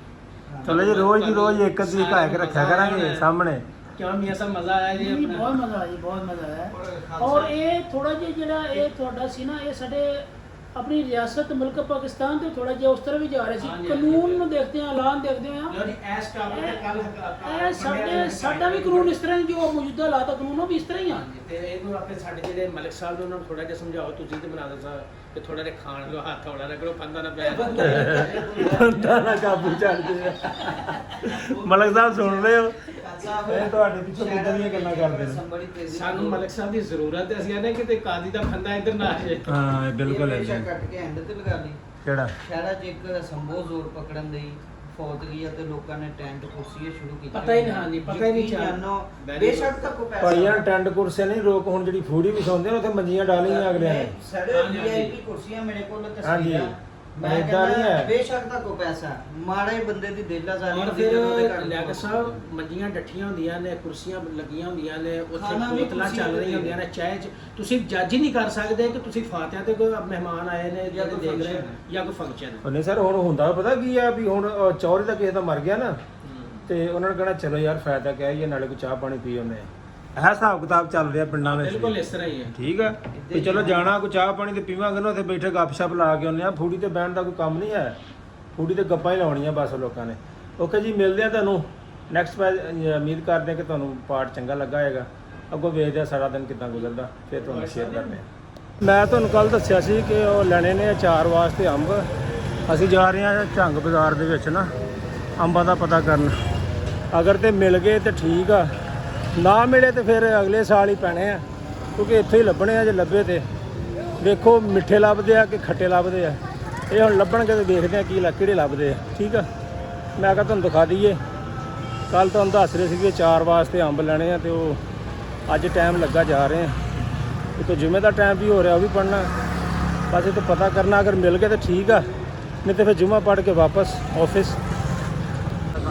ਚਲੋ ਜੀ, ਰੋਜ਼ ਦੀ ਰੋਜ਼ ਇੱਕ ਅੱਧੀ ਹਕਾਇਤ ਰੱਖਿਆ ਕਰਾਂਗੇ ਸਾਹਮਣੇ। ਕਿਉਂ ਮੀਆਂ ਸਾਹਿਬ ਮਜ਼ਾ ਆਇਆ ਜੀ ਨਹੀਂ, ਆਪਣਾ? ਬਹੁਤ ਮਜ਼ਾ ਆਇਆ ਜੀ, ਬਹੁਤ ਮਜ਼ਾ ਆਇਆ। ਔਰ ਇਹ ਥੋੜਾ ਜਿਹਾ ਜਿਹੜਾ ਇਹ ਤੁਹਾਡਾ ਸੀ ਨਾ, ਇਹ ਸਾਡੇ ਆਪਣੀ ਰਿਆਸਤ ਮੁਲਕ ਪਾਕਿਸਤਾਨ ਤੋਂ ਥੋੜਾ ਜਿਹਾ ਉਸ ਤਰ੍ਹਾਂ ਵੀ ਜਾ ਰਿਹਾ ਸੀ। ਹਾਂਜੀ, ਕਾਨੂੰਨ ਨੂੰ ਦੇਖਦੇ ਹਾਂ, ਐਲਾਨ ਦੇਖਦੇ ਹਾਂ, ਲਓ ਜੀ, ਇਸ ਟਾਪਿਕ ਤੇ ਕੱਲ ਇਹ ਸਾਡਾ ਵੀ ਕਾਨੂੰਨ ਇਸ ਤਰ੍ਹਾਂ ਹੀ, ਜੋ ਮੌਜੂਦਾ ਹਾਲਾਤ ਕਾਨੂੰਨ ਉਹ ਵੀ ਇਸ ਤਰ੍ਹਾਂ ਹੀ ਆ। ਤੇ ਇਹਨੂੰ ਆਪਣੇ ਸਾਡੇ ਜਿਹੜੇ ਮਲਿਕ ਸਾਹਿਬ ਨੇ ਉਹਨਾਂ ਨੂੰ ਥੋੜਾ ਜਿਹਾ ਸਮਝਾਓ, ਤੁਸੀਂ ਤੇ ਬਣਾ ਦੋ ਸਾਹਿਬ ਕਿ ਥੋੜਾ ਜਿਹਾ ਖਾਣ ਲੋ, ਹੱਥ ਹੌਲਾ ਰੱਖੋ, ਪੰਦਾ ਨਾ ਪੈ ਬੰਦਾ ਨਾ ਕਾਬੂ ਚੜਦੇ ਮਲਕ ਸਾਹਿਬ ਸੁਣ ਰਹੇ ਹੋ, ਇਹ ਤੁਹਾਡੇ ਪਿੱਛੇ ਕਿੱਦਾਂ ਦੀਆਂ ਗੱਲਾਂ ਕਰਦੇ ਨੇ। ਸਾਨੂੰ ਮਲਿਕ ਸਾਹਿਬ ਦੀ ਜ਼ਰੂਰਤ ਹੈ, ਅਸੀਂ ਆਨੇ ਕਿਤੇ ਕਾਦੀ ਦਾ ਫੰਦਾ ਇੱਧਰ ਨਾ ਆ ਜਾਏ। ਹਾਂ ਬਿਲਕੁਲ ਹੈ। ਕੱਟ ਕੇ ਐਂਡ ਤੇ ਲਗਾ ਲਈ। ਕਿਹੜਾ ਸ਼ਹਿਰਾਂ 'ਚ ਇੱਕ ਸੰਭੋ ਜ਼ੋਰ ਪਕੜਨ ਦੀ ਫੌਤ ਗਈ ਅਤੇ ਲੋਕਾਂ ਨੇ ਟੈਂਟ ਕੁਰਸੀਆਂ ਸ਼ੁਰੂ ਕੀਤੀਆਂ। ਪਤਾ ਹੀ ਨਹੀਂ, ਹਾਂਜੀ, ਪਤਾ ਹੀ ਨਹੀਂ ਜਾਨੋ, Very ਬੇਸ਼ੱਕ ਤਾਂ ਕੋ ਪੈਸਾ ਭਾਈਆਂ ਟੈਂਟ ਕੁਰਸੇ ਨਹੀਂ, ਲੋਕ ਹੁਣ ਜਿਹੜੀ ਫੂਡੀ ਵਿਛਾਉਂਦੇ ਨੇ ਉੱਥੇ ਮੰਜੀਆਂ ਡਾਲੀਆਂ ਅਗਲਿਆਂ ਨੇ। ਸਾਡੇ ਹਾਂਜੀ, ਵੀਆਈਪੀ ਕੁਰਸੀਆਂ ਮੇਰੇ ਕੋਲ ਹਾਂਜੀ, ਤਸਵੀਰਾਂ। ਮੈਂ ਏਦਾਂ ਨਹੀਂ ਕਹਿੰਦਾ ਹੈ। ਬੇਸ਼ੱਕ ਤਾਂ ਕੋ ਪੈਸਾ ਮਾੜੇ ਬੰਦੇ ਦੀ ਦਿਲ ਆਜ਼ਾਰੀ ਔਰ ਹੁੰਦੀ ਜਦੋਂ ਉਹਦੇ ਫਿਰ ਘਰ ਲਿਆਕਤ ਸਾਹਿਬ ਮੰਜੀਆਂ ਡੱਠੀਆਂ ਹੁੰਦੀਆਂ ਨੇ, ਕੁਰਸੀਆਂ ਲੱਗੀਆਂ ਹੁੰਦੀਆਂ ਨੇ, ਉੱਥੇ ਖਾਣਾ ਵੀ ਬੋਤਲਾਂ ਕੁਰਸੀਆਂ ਚੱਲ ਤੇ ਰਹੀਆਂ ਹੁੰਦੀਆਂ ਨੇ, ਚਾਹ 'ਚ ਤੁਸੀਂ ਜੱਜ ਹੀ ਨਹੀਂ ਕਰ ਸਕਦੇ ਕਿ ਤੁਸੀਂ ਫਾਤਿਹਾ ਤੇ ਕੋਈ ਮਹਿਮਾਨ ਆਏ ਨੇ ਜਾਂ ਕੋਈ ਦੇਖ ਰਹੇ function ਹੈ। ਜਾਂ ਕੋਈ ਫੰਕਸ਼ਨ ਹੈ। ਉਹਨੇ ਸਰ ਹੁਣ ਹੁੰਦਾ ਪਤਾ ਕੀ ਆ ਵੀ ਹੁਣ ਚੌਰੇ ਦਾ ਕਿਸੇ ਦਾ ਮਰ ਗਿਆ ਨਾ, ਤੇ ਉਹਨਾਂ ਨੇ ਕਹਿਣਾ ਚਲੋ ਯਾਰ ਫਾਇਦਾ ਕਿਆ ਹੀ ਹੈ, ਨਾਲੇ ਕੋਈ ਚਾਹ ਪਾਣੀ ਪੀ ਆਉਂਦੇ ਆ। ਇਹ ਹਿਸਾਬ ਕਿਤਾਬ ਚੱਲ ਰਿਹਾ ਪਿੰਡਾਂ ਵਿੱਚ ਬਿਲਕੁਲ ਵੀ। ਇਸ ਤਰ੍ਹਾਂ ਹੀ ਹੈ। ਠੀਕ ਆ ਤੇ ਚਲੋ ਜਾਣਾ ਕੋਈ ਚਾਹ ਪਾਣੀ ਤੇ ਪੀਵਾਂਗੇ ਨਾ, ਉੱਥੇ ਬੈਠੇ ਗੱਪਸ਼ਪ ਲਾ ਕੇ ਆਉਂਦੇ ਆ। ਫੂਡੀ ਤੇ ਬਹਿਣ ਦਾ ਕੋਈ ਕੰਮ ਨਹੀਂ ਹੈ, ਫੂਡੀ ਤੇ ਗੱਪਾਂ ਹੀ ਲਾਉਣੀਆਂ ਬਸ ਲੋਕਾਂ ਨੇ। ਓਕੇ ਜੀ, ਮਿਲਦੇ ਆ ਤੁਹਾਨੂੰ ਨੈਕਸਟ ਉਮੀਦ ਕਰਦੇ ਹਾਂ ਕਿ ਤੁਹਾਨੂੰ ਪਾਰਟ ਚੰਗਾ ਲੱਗਾ ਹੋਏਗਾ। ਅੱਗੋਂ ਵੇਖਦੇ ਆ ਸਾਰਾ ਦਿਨ ਕਿੱਦਾਂ ਗੁਜ਼ਰਦਾ, ਫਿਰ ਤੁਹਾਨੂੰ ਸ਼ੇਅਰ ਕਰਦੇ ਆ। ਮੈਂ ਤੁਹਾਨੂੰ ਕੱਲ ਦੱਸਿਆ ਸੀ ਕਿ ਉਹ ਲੈਣੇ ਨੇ ਅਚਾਰ ਵਾਸਤੇ ਅੰਬ। ਅਸੀਂ ਜਾ ਰਹੇ ਹਾਂ ਝੰਗ ਬਾਜ਼ਾਰ ਦੇ ਵਿੱਚ ਨਾ ਅੰਬਾਂ ਦਾ ਪਤਾ ਕਰਨ। ਅਗਰ ਤੇ ਮਿਲ ਗਏ ਤੇ ਠੀਕ ਆ, ਨਾ ਮਿਲੇ ਤੇ ਫਿਰ ਅਗਲੇ ਸਾਲ ਹੀ ਪੈਣੇ ਆ, ਕਿਉਂਕਿ ਇੱਥੇ ਹੀ ਲੱਭਣੇ ਆ। ਜੇ ਲੱਭੇ ਤੇ ਵੇਖੋ ਮਿੱਠੇ ਲੱਭਦੇ ਆ ਕਿ ਖੱਟੇ ਲੱਭਦੇ ਆ, ਇਹ ਹੁਣ ਲੱਭਣਗੇ ਤੇ ਦੇਖਦੇ ਆ ਕਿਹੜੇ ਲੱਭਦੇ ਆ। ਠੀਕ ਆ, ਮੈਂ ਕਿਹਾ ਤੁਹਾਨੂੰ ਦਿਖਾ ਦਈਏ। ਕੱਲ ਤੁਹਾਨੂੰ ਦੱਸ ਰਹੇ ਸੀਗੇ 4 ਵਾਸਤੇ ਅੰਬ ਲੈਣੇ ਆ, ਤੇ ਉਹ ਅੱਜ ਟਾਈਮ ਲੱਗਾ ਜਾ ਰਹੇ ਆ। ਇੱਕ ਜੁਮੇ ਦਾ ਟਾਈਮ ਵੀ ਹੋ ਰਿਹਾ, ਉਹ ਵੀ ਪੜ੍ਹਨਾ। ਬਸ ਇਹ ਤਾਂ ਪਤਾ ਕਰਨਾ, ਅਗਰ ਮਿਲ ਗਏ ਤਾਂ ਠੀਕ ਆ, ਨਹੀਂ ਤੇ ਫਿਰ ਜੁਮਾ ਪੜ੍ਹ ਕੇ ਵਾਪਸ ਆਫਿਸ।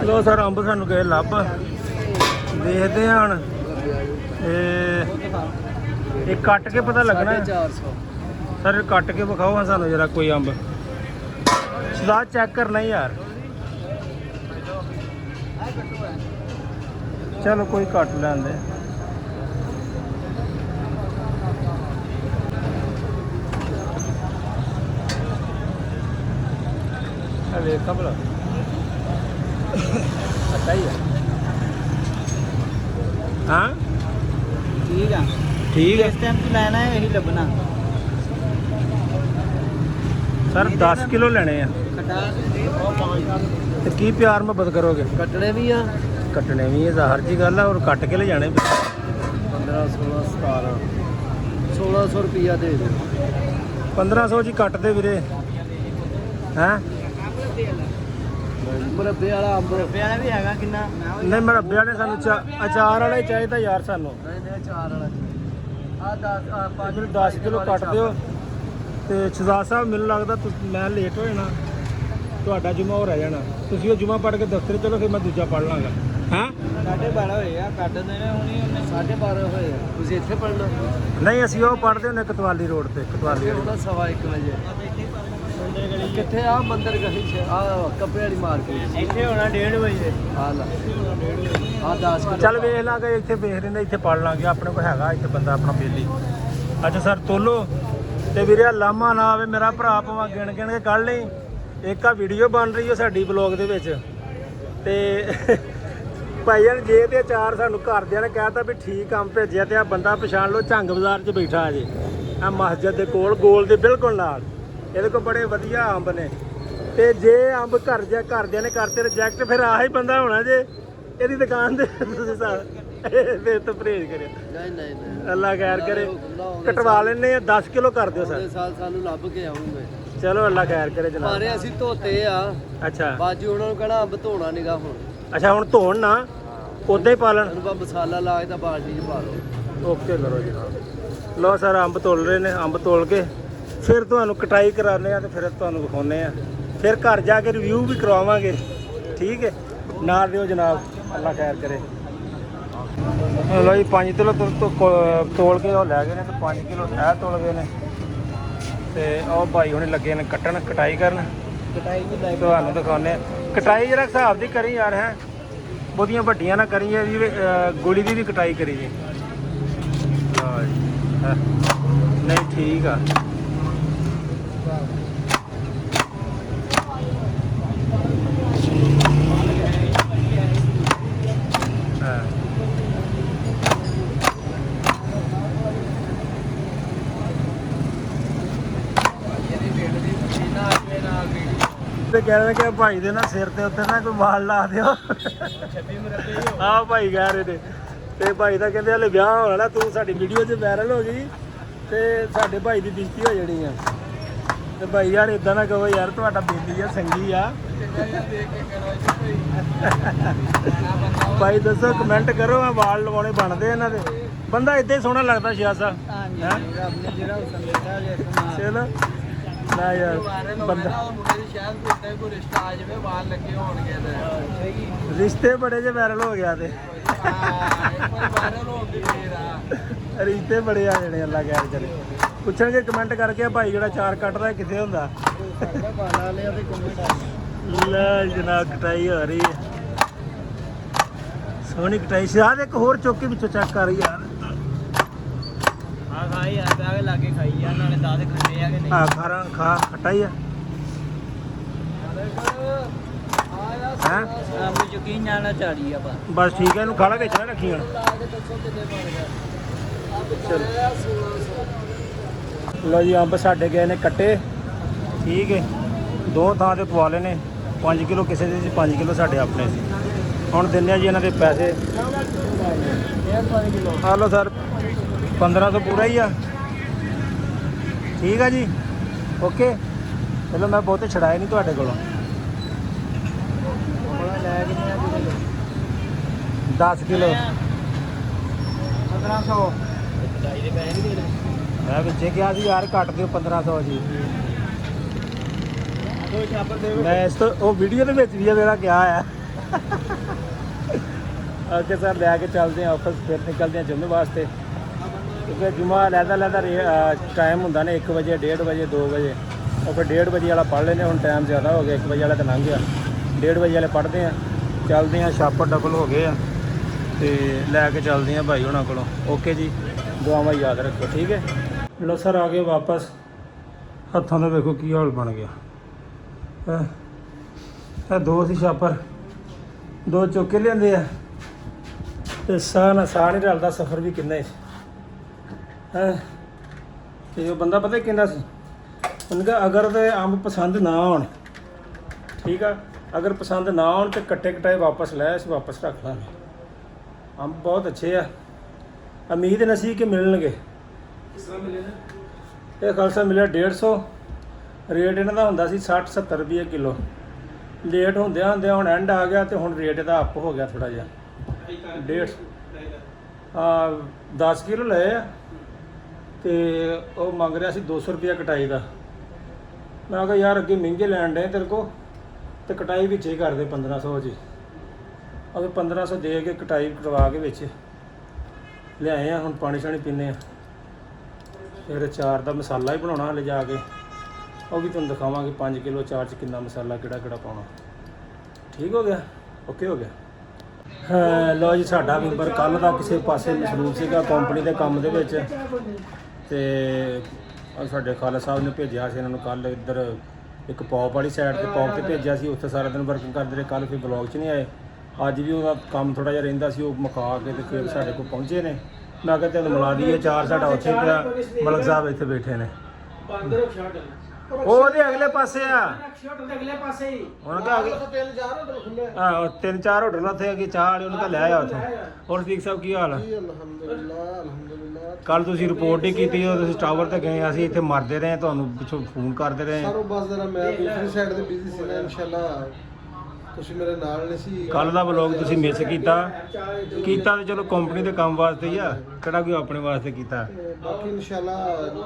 ਲੋ ਸਰ, ਅੰਬ ਸਾਨੂੰ ਗਏ ਲੱਭ, ਦੇਖਦੇ ਹਾਂ ਹੁਣ। ਇਹ ਕੱਟ ਕੇ ਪਤਾ ਲੱਗਣਾ 450 ਸਰ, ਕੱਟ ਕੇ ਵਿਖਾਓ ਹਾਂ ਸਾਨੂੰ ਜਰਾ ਕੋਈ ਅੰਬ। ਸਲਾਹ ਚੈੱਕ ਕਰਨਾ ਹੀ ਯਾਰ। ਚਲੋ ਕੋਈ ਕੱਟ ਲੈਂਦੇ। ਆ ਵੇਖ ਭਲਾ, ਅੱਛਾ ਹੀ ਹੈ। ਹਾਂ ਠੀਕ ਆ, ਠੀਕ ਹੈ ਇਸ ਟਾਈਮ ਤੇ ਲੈਣਾ ਹੈ ਇਹੀ ਲੱਭਣਾ। ਸਰ 10 ਕਿਲੋ ਲੈਣੇ ਆ, ਕਟਾ ਤੇ ਕੀ ਪਿਆਰ ਮੁਹੱਬਤ ਕਰੋਗੇ? ਕੱਟਣੇ ਵੀ ਆ, ਕੱਟਣੇ ਵੀ ਹੈ, ਜ਼ਾਹਰ ਜੀ ਗੱਲ ਆ, ਔਰ ਕੱਟ ਕੇ ਲੈ ਜਾਣੇ। 15 16 17 1600 ਰੁਪਿਆ ਦੇ ਦੇ। 1500 ਜੀ ਕੱਟ ਦੇ ਵੀਰੇ। ਹੈਂ ਮੁਰੱਬੇ ਵਾਲਾ ਅੰਬ, ਮੁਰੱਬੇ ਵਾਲਾ ਵੀ ਹੈਗਾ ਕਿੰਨਾ? ਨਹੀਂ, ਮਰੱਬੇ ਵਾਲੇ ਸਾਨੂੰ ਅਚਾਰ ਵਾਲਾ ਹੀ ਚਾਹੀਦਾ ਯਾਰ ਸਾਨੂੰ। ਨਹੀਂ ਚਾਰ ਵਾਲਾ ਆ 10 ਆ 5 ਮੈਨੂੰ 10 ਕਿਲੋ ਕੱਟ ਦਿਓ। ਤੇ ਸ਼ਹਜ਼ਾਦ ਸਾਹਿਬ, ਮੈਨੂੰ ਲੱਗਦਾ ਮੈਂ ਲੇਟ ਹੋ ਜਾਣਾ, ਤੁਹਾਡਾ ਜੁਮਾ ਹੋ ਰਹਿ ਜਾਣਾ। ਤੁਸੀਂ ਉਹ ਜੁਮਾ ਪੜ੍ਹ ਕੇ ਦਫ਼ਤਰ ਚਲੋ, ਫਿਰ ਮੈਂ ਦੂਜਾ ਪੜ੍ਹ ਲਾਂਗਾ। ਹਾਂ 12:30 ਹੋਏ ਆ, ਕੱਟ ਦੇਣੇ ਹੁਣੀ ਉਹਨੇ 12:30 ਹੋਏ ਆ। ਤੁਸੀਂ ਇੱਥੇ ਪੜ੍ਹਨਾ? ਨਹੀਂ, ਅਸੀਂ ਉਹ ਪੜ੍ਹਦੇ ਹੁੰਦੇ ਕਤਵਾਲੀ ਰੋਡ ਤੇ। ਕਤਵਾਲੀ ਉਹਦਾ 1:15 ਵਜੇ ਕਿੱਥੇ ਆ? ਮੰਦਰ ਗਲੀ ਚ ਆ, ਕੱਪੜੇ ਵਾਲੀ ਮਾਰਕੀਟ ਇੱਥੇ ਹੋਣਾ 1:30 ਵਜੇ। ਆ ਲੈ ਆ 10 ਕਿਲੋ। ਚੱਲ ਵੇਖ ਲਾਂਗੇ, ਇੱਥੇ ਵੇਖ ਲੈਂਦੇ, ਇੱਥੇ ਪੜ੍ਹ ਲਾਂਗੇ। ਆਪਣੇ ਕੋਲ ਹੈਗਾ ਇੱਥੇ ਬੰਦਾ ਆਪਣਾ ਬੇਲੀ। ਅੱਛਾ ਸਰ, ਤੋਲੋ ਤੇ ਵੀਰੇ ਲਾਮਾ ਨਾ ਆਵੇ ਮੇਰਾ ਭਰਾ, ਭਾਵੇਂ ਗਿਣ ਕੇ ਕੱਢ ਲਈ। ਇੱਕ ਆ ਵੀਡੀਓ ਬਣ ਰਹੀ ਹੈ ਸਾਡੀ ਬਲੌਗ ਦੇ ਵਿੱਚ, ਤੇ ਭਾਈ ਜਾਨ ਜੇ ਤੇ ਅਚਾਰ ਸਾਨੂੰ ਘਰਦਿਆਂ ਨੇ ਕਹਿਤਾ ਵੀ ਠੀਕ ਕੰਮ ਭੇਜਿਆ, ਤੇ ਆ ਬੰਦਾ ਪਛਾਣ ਲਓ, ਝੰਗ ਬਾਜ਼ਾਰ 'ਚ ਬੈਠਾ ਅਜੇ ਆ ਮਸਜਿਦ ਦੇ ਕੋਲ, ਗੋਲ ਦੇ ਬਿਲਕੁਲ ਨਾਲ। ਇਹਦੇ ਕੋਲ ਬੜੇ ਵਧੀਆ ਅੰਬ ਨੇ, ਤੇ ਜੇ ਅੰਬ ਘਰਦਿਆਂ ਨੇ ਕਰਤੇ ਰਿਜੈਕਟ, ਫਿਰ ਆਹੀ ਬੰਦਾ ਹੋਣਾ ਜੇ ਇਹਦੀ ਦੁਕਾਨ ਤੇ। ਤੁਸੀਂ ਫਿਰ ਤੋਂ ਪਰਹੇਜ਼ ਕਰਿਓ। ਨਹੀਂ ਅੱਲਾ ਖੈਰ ਕਰੇ। ਕਟਵਾ ਲੈਣੇ ਆ, 10 ਕਿਲੋ ਕਰ ਦਿਓ ਸਰ। ਸਾਲ ਸਾਨੂੰ ਲੱਭ ਕੇ ਆਉਂਗੇ। ਚਲੋ ਅੱਲਾ ਖੈਰ ਕਰੇ ਜਨਾਬ। ਮਾਰੇ ਅਸੀਂ ਧੋਤੇ ਆ, ਅੱਛਾ ਬਾਜੂ ਉਹਨਾਂ ਨੂੰ ਕਹਿਣਾ ਅੰਬ ਧੋਣਾ ਨੀਗਾ ਹੁਣ। ਅੱਛਾ ਹੁਣ ਧੋਣ ਨਾ ਉਦਾਂ ਹੀ ਪਾਲਣ। ਉਹਨੂੰ ਬਸ ਮਸਾਲਾ ਲਾ ਕੇ ਤਾਂ ਬਾਲਟੀ 'ਚ ਪਾ ਲਓ। ਓਕੇ ਕਰੋ ਜਨਾਬ। ਲਓ ਸਰ ਅੰਬ ਤੋਲ ਰਹੇ ਨੇ, ਅੰਬ ਤੋਲ ਕੇ ਫਿਰ ਤੁਹਾਨੂੰ ਕਟਾਈ ਕਰਾਉਂਦੇ ਆ ਤੇ ਫਿਰ ਤੁਹਾਨੂੰ ਵਿਖਾਉਂਦੇ ਆ, ਫਿਰ ਘਰ ਜਾ ਕੇ ਰਿਵਿਊ ਵੀ ਕਰਵਾਵਾਂਗੇ। ਠੀਕ ਹੈ, ਨਾਲ ਦਿਓ ਜਨਾਬ, ਅੱਲਾ ਖੈਰ ਕਰੇ। ਲਓ ਜੀ 5 ਕਿਲੋ ਤੋਲ ਕੇ ਉਹ ਲੈ ਗਏ ਨੇ ਤੇ 5 ਕਿਲੋ ਇਹ ਤੋਲ ਗਏ ਨੇ ਤੇ ਉਹ ਭਾਈ ਹੁਣੇ ਲੱਗੇ ਨੇ ਕੱਟਣ, ਕਟਾਈ ਕਰਨ। ਕਟਾਈ ਵੀ ਲੈ ਤੁਹਾਨੂੰ ਦਿਖਾਉਂਦੇ ਆ ਕਟਾਈ ਜਰਾ ਹਿਸਾਬ ਦੀ ਕਰੀ ਯਾਰ, ਹੈ ਬਹੁਤੀਆਂ ਵੱਡੀਆਂ ਨਾ ਕਰੀ ਜੀ, ਗੋਲੀ ਦੀ ਵੀ ਕਟਾਈ ਕਰੀ ਜੀ। ਲਓ ਜੀ ਹੈਂ। ਨਹੀਂ ਠੀਕ ਆ। ਤੇ ਕਹਿ ਰਹੇ ਕਿ ਭਾਈ ਦੇ ਨਾ ਸਿਰ ਤੇ ਉੱਤੇ ਨਾ ਕੋਈ ਵਾਲ ਲਾ ਦਿਓ। ਆਹ ਭਾਈ ਕਹਿ ਰਹੇ ਨੇ ਤੇ ਭਾਈ ਦਾ ਕਹਿੰਦੇ ਹਲੇ ਵਿਆਹ ਹੋਣਾ ਨਾ, ਤੂੰ ਸਾਡੀ ਵੀਡੀਓ 'ਚ ਵਾਇਰਲ ਹੋ ਗਈ ਤੇ ਸਾਡੇ ਭਾਈ ਦੀ ਬੇਇੱਜ਼ਤੀ ਹੋ ਜਾਣੀ ਆ। ਤੇ ਭਾਈ ਯਾਰ ਇਦਾਂ ਨਾ ਕਹੋ ਯਾਰ, ਤੁਹਾਡਾ ਬੇਲੀ ਆ, ਸੰਗੀ ਆ। ਭਾਈ ਦੱਸੋ, ਕਮੈਂਟ ਕਰੋ, ਆ ਵਾਲ ਲਵਾਉਣੇ ਬਣਦੇ ਇਹਨਾਂ ਦੇ। ਬੰਦਾ ਇਦਾਂ ਹੀ ਸੋਹਣਾ ਲੱਗਦਾ ਸ਼ਿਆਸਾ। ਚਲੋ ਨਾ ਯਾਰ ਬੰਦਾ ਰਿਸ਼ਤੇ ਬੜੇ ਜੇ ਵਾਇਰਲ ਹੋ ਗਿਆ ਤੇ ਰਿਸ਼ਤੇ ਬੜੇ ਆ ਜਾਣੇ। ਅੱਲਾ ਖੈਰ ਕਰੇ। ਪੁੱਛਣਗੇ ਕਮੈਂਟ ਕਰਕੇ ਭਾਈ ਜਿਹੜਾ ਚਾਰ ਕੱਟਦਾ ਕਿੱਥੇ ਹੁੰਦਾ। ਲੈ ਜਨਾਬ ਕਟਾਈ ਹੋ ਰਹੀ ਹੈ, ਸੋਹਣੀ ਕਟਾਈ। ਸ਼ਾਇਦ ਇੱਕ ਹੋਰ ਚੌਕੀ ਵਿੱਚੋਂ ਚੈੱਕ ਕਰ ਯਾਰ। ਹਾਂ ਖਾਈ ਯਾਰ, ਪਿਆ ਕੇ ਲਾਗੇ ਖਾਈ ਯਾਰ, ਨਾਲੇ ਦਾਦ ਖੰਡੇ ਆ ਕਿ ਨਹੀਂ। ਆ ਖਾਰਾਂ ਖਾ ਖਟਾਈ ਆ ਹੈ। ਮੈਨੂੰ ਯਕੀਨ ਜਾਣਾ ਚਾੜੀ ਆ ਬਸ ਠੀਕ ਹੈ, ਇਹਨੂੰ ਖਾਲਾ ਵਿੱਚ ਨਾ ਰੱਖੀ ਹੁਣ। ਲਓ ਜੀ ਅੰਬ ਸਾਡੇ ਗਏ ਨੇ ਕੱਟੇ। ਠੀਕ ਹੈ, ਦੋ ਥਾਂ ਤੇ ਪਵਾ ਲਏ ਨੇ। 5 ਕਿਲੋ ਕਿਸੇ ਦੇ ਸੀ, 5 ਕਿਲੋ ਸਾਡੇ ਆਪਣੇ ਸੀ। ਹੁਣ ਦਿੰਦੇ ਆ ਜੀ ਇਹਨਾਂ ਦੇ ਪੈਸੇ। ਆ ਲਓ ਸਰ 1500 ਪੂਰਾ ਹੀ ਆ। ਠੀਕ ਆ ਜੀ, ਓਕੇ। ਚਲੋ ਮੈਂ ਬਹੁਤੇ ਛੜਾਏ ਨਹੀਂ ਤੁਹਾਡੇ ਕੋਲੋਂ। 10 ਕਿਲੋ 1500 ਮੈਂ ਵਿੱਚੇ ਕਿਹਾ ਸੀ ਯਾਰ ਕੱਟ ਦਿਓ 1500 ਜੀ। ਮੈਂ ਇਸ ਤੋਂ ਉਹ ਵੀਡੀਓ ਦੇ ਵਿੱਚ ਵੀ ਮੇਰਾ ਕਿਹਾ ਆ। ਅੱਗੇ ਸਰ ਲੈ ਕੇ ਚੱਲਦੇ ਹਾਂ ਆਫਿਸ, ਫਿਰ ਨਿਕਲਦੇ ਹਾਂ ਜੁਮੇ ਵਾਸਤੇ, ਕਿਉਂਕਿ ਜੁਮਾ ਲੈਦਾ ਟਾਈਮ ਹੁੰਦਾ ਨੇ 1 ਵਜੇ, 1:30 ਵਜੇ, 2 ਵਜੇ। ਉਹ ਫਿਰ 1:30 ਵਜੇ ਵਾਲਾ ਪੜ੍ਹ ਲੈਂਦੇ। ਹੁਣ ਟਾਈਮ ਜ਼ਿਆਦਾ ਹੋ ਗਿਆ, 1 ਵਜੇ ਵਾਲਾ ਤਾਂ ਲੰਘ ਗਿਆ। 1:30 ਵਜੇ ਵਾਲੇ ਪੜ੍ਹਦੇ ਹਾਂ, ਚੱਲਦੇ ਹਾਂ। ਛਾਪਰ ਡਬਲ ਹੋ ਗਏ ਆ ਤੇ ਲੈ ਕੇ ਚੱਲਦੇ ਹਾਂ ਭਾਈ ਉਹਨਾਂ ਕੋਲੋਂ। ਓਕੇ ਜੀ, ਦੁਆਵਾਂ ਯਾਦ ਰੱਖੋ। ਠੀਕ ਹੈ। ਲਓ ਸਰ ਆ ਗਏ ਵਾਪਸ। ਹੱਥਾਂ ਦਾ ਵੇਖੋ ਕੀ ਹਾਲ ਬਣ ਗਿਆ। ਇਹ 2 ਸੀ ਛਾਪਰ, 2 ਚੁੱਕ ਕੇ ਲਿਆਂਦੇ ਆ ਤੇ ਸਾਹ ਨਹੀਂ ਰਲਦਾ। ਸਫ਼ਰ ਵੀ ਕਿੰਨਾ ਹੈ। ਤੇ ਉਹ ਬੰਦਾ ਪਤਾ ਕਹਿੰਦਾ ਸੀ, ਉਹਨੇ ਕਿਹਾ ਅਗਰ ਤੇ ਅੰਬ ਪਸੰਦ ਨਾ ਆਉਣ, ਠੀਕ ਆ, ਅਗਰ ਪਸੰਦ ਨਾ ਆਉਣ ਤੇ ਕੱਟੇ ਕਟਾਏ ਵਾਪਸ ਲੈ, ਅਸੀਂ ਵਾਪਸ ਰੱਖ ਲਾਂਗੇ। ਅੰਬ ਬਹੁਤ ਅੱਛੇ ਆ, ਉਮੀਦ ਨਹੀਂ ਸੀ ਕਿ ਮਿਲਣਗੇ। ਕਿਸ ਤਰ੍ਹਾਂ ਮਿਲੇ ਨੇ? ਇਹ ਖਾਲਸਾ ਮਿਲਿਆ 150। ਰੇਟ ਇਹਨਾਂ ਦਾ ਹੁੰਦਾ ਸੀ 60-70 ਰੁਪਏ ਕਿਲੋ। ਲੇਟ ਹੁੰਦਿਆਂ ਹੁਣ ਐਂਡ ਆ ਗਿਆ ਤੇ ਹੁਣ ਰੇਟ ਇਹਦਾ ਅੱਪ ਹੋ ਗਿਆ ਥੋੜਾ ਜਿਹਾ। 10 ਕਿਲੋ ਲਏ ਆ ਤੇ ਉਹ ਮੰਗ ਰਿਹਾ ਸੀ 200 ਰੁਪਏ ਕਟਾਈ ਦਾ। ਮੈਂ ਕਿਹਾ ਯਾਰ ਅੱਗੇ ਮਹਿੰਗੇ ਲੈਣ ਡੇ ਤੇਰੇ ਕੋ, ਤੇ ਕਟਾਈ ਵਿੱਚ ਹੀ ਕਰਦੇ 1500 ਜੀ। ਅਗੇ 1500 ਦੇ ਕੇ ਕਟਾਈ ਕਰਵਾ ਕੇ ਵਿੱਚ ਲਿਆਏ ਆ। ਹੁਣ ਪਾਣੀ ਸ਼ਾਣੀ ਪੀਂਦੇ ਆ, ਫਿਰ ਅਚਾਰ ਦਾ ਮਸਾਲਾ ਹੀ ਬਣਾਉਣਾ ਹਲੇ ਜਾ ਕੇ, ਉਹ ਵੀ ਤੁਹਾਨੂੰ ਦਿਖਾਵਾਂਗੇ। 5 ਕਿਲੋ ਅਚਾਰ 'ਚ ਕਿੰਨਾ ਮਸਾਲਾ, ਕਿਹੜਾ ਪਾਉਣਾ। ਠੀਕ ਹੋ ਗਿਆ, ਓਕੇ ਹੋ ਗਿਆ। ਲਓ ਜੀ ਸਾਡਾ ਮੈਂਬਰ ਕੱਲ੍ਹ ਦਾ ਕਿਸੇ ਪਾਸੇ ਮਸਰੂਫ ਸੀਗਾ ਕੰਪਨੀ ਦੇ ਕੰਮ ਦੇ ਵਿੱਚ, ਤੇ ਸਾਡੇ ਖਾਲਸਾ ਸਾਹਿਬ ਨੇ ਭੇਜਿਆ ਸੀ ਇਹਨਾਂ ਨੂੰ ਕੱਲ੍ਹ ਇੱਧਰ ਇੱਕ ਪੌਪ ਵਾਲੀ ਸਾਈਡ ਤੇ ਪੌਪ ਤੇ ਭੇਜਿਆ ਸੀ। ਉੱਥੇ ਸਾਰਾ ਦਿਨ ਵਰਕਿੰਗ ਕਰਦੇ ਰਹੇ। ਕੱਲ੍ਹ ਫਿਰ ਬਲੌਗ 'ਚ ਨਹੀਂ ਆਏ। ਅੱਜ ਵੀ ਉਹਦਾ ਕੰਮ ਥੋੜ੍ਹਾ ਜਿਹਾ ਰਹਿੰਦਾ ਸੀ, ਉਹ ਮੁਕਾ ਕੇ ਤੇ ਫਿਰ ਸਾਡੇ ਕੋਲ ਪਹੁੰਚੇ ਨੇ। ਮੈਂ ਕਿਹਾ ਤੈਨੂੰ ਮਿਲਾ ਦਈਏ, ਅਚਾਰ ਸਾਡਾ ਉੱਥੇ ਪਿਆ, ਮਲਕ ਸਾਹਿਬ ਇੱਥੇ ਬੈਠੇ ਨੇ। ਉਹਦੇ ਅਗਲੇ ਪਾਸੇ ਆ ਨਕਸ਼ੇ ਹੋਟਲ ਦੇ ਅਗਲੇ ਪਾਸੇ ਹੀ ਉਹਨਾਂ ਦਾ ਅਗਲੇ 3-4 ਹੋਟਲ ਖੁੱਲੇ ਆਹ 3-4 ਹੋਟਲ ਉੱਥੇ ਅੱਗੇ ਚਾਹ ਵਾਲੇ ਉਹਨਾਂ ਦਾ ਲੈ ਆ ਉੱਥੋਂ। ਹੋਰ ਸਦੀਕ ਸਾਹਿਬ ਕੀ ਹਾਲ ਆ? ਜੀ ਅਲਹਮਦੁਲਿਲਾ। ਕੱਲ ਤੁਸੀਂ ਰਿਪੋਰਟ ਹੀ ਕੀਤੀ ਉਹ ਤੁਸੀਂ ਟਾਵਰ ਤੇ ਗਏ, ਅਸੀਂ ਇੱਥੇ ਮਰਦੇ ਰਹੇ, ਤੁਹਾਨੂੰ ਪਿੱਛੋਂ ਫੋਨ ਕਰਦੇ ਰਹੇ। ਸਾਰੋ ਬਸ ਜਰਾ ਮੈਂ ਦੂਸਰੀ ਸਾਈਡ ਤੇ ਬਿਜ਼ੀ ਸੀ ਨਾ, ਇਨਸ਼ਾਅੱਲਾ ਤੁਸੀਂ ਮੇਰੇ ਨਾਲ ਨਹੀਂ ਸੀ। ਕੱਲ ਦਾ ਵਲੌਗ ਤੁਸੀਂ ਮਿਸ ਕੀਤਾ ਤੇ ਚਲੋ ਕੰਪਨੀ ਦੇ ਕੰਮ ਵਾਸਤੇ ਹੀ ਆ, ਕਿਹੜਾ ਕੋਈ ਆਪਣੇ ਵਾਸਤੇ ਕੀਤਾ। ਤੇ ਬਾਕੀ ਇਨਸ਼ਾਅੱਲਾ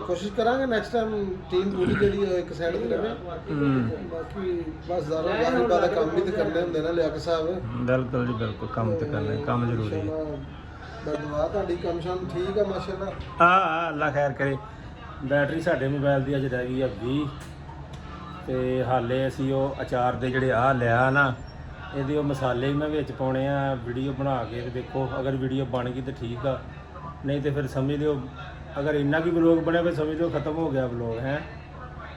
ਕੋਸ਼ਿਸ਼ ਕਰਾਂਗੇ ਨੈਕਸਟ ਟਾਈਮ ਟੀਮ ਪੂਰੀ ਜਿਹੜੀ ਉਹ ਇੱਕ ਸਾਈਡ ਤੇ ਲਵੇ। ਬਾਕੀ ਬਸ ਜ਼ਾਰਾ ਜ਼ਾਰੀ ਦਾ ਕੰਮ ਵੀ ਤੇ ਕਰਨੇ ਹੁੰਦੇ ਨਾ ਲਿਆਕ ਸਾਹਿਬ। ਬਿਲਕੁਲ ਜੀ ਬਿਲਕੁਲ, ਕੰਮ ਤੇ ਕਰਨਾ, ਕੰਮ ਜ਼ਰੂਰੀ ਹੈ। ਦੁਆ ਤੁਹਾਡੀ ਕੰਮ ਸ਼ਾਮ ਠੀਕ ਆ ਮਾਸ਼ਾਅੱਲਾ। ਹਾਂ ਅੱਲਾ ਖੈਰ ਕਰੇ। ਬੈਟਰੀ ਸਾਡੇ ਮੋਬਾਈਲ ਦੀ ਅੱਜ ਰਹਿ ਗਈ ਆ 20 ਤੇ ਹਾਲੇ ਅਸੀਂ ਉਹ ਅਚਾਰ ਦੇ ਜਿਹੜੇ ਆਹ ਲਿਆ ਨਾ, ਇਹਦੇ ਉਹ ਮਸਾਲੇ ਵੀ ਮੈਂ ਵਿੱਚ ਪਾਉਣੇ ਆ, ਵੀਡੀਓ ਬਣਾ ਕੇ ਤੇ ਦੇਖੋ ਅਗਰ ਵੀਡੀਓ ਬਣ ਗਈ ਤਾਂ ਠੀਕ ਆ, ਨਹੀਂ ਤੇ ਫਿਰ ਸਮਝ ਲਿਓ ਅਗਰ ਇੰਨਾ ਕੀ ਵਲੋਗ ਬਣਿਆ ਫਿਰ ਸਮਝ ਲਿਓ ਖਤਮ ਹੋ ਗਿਆ ਵਲੋਗ ਹੈ।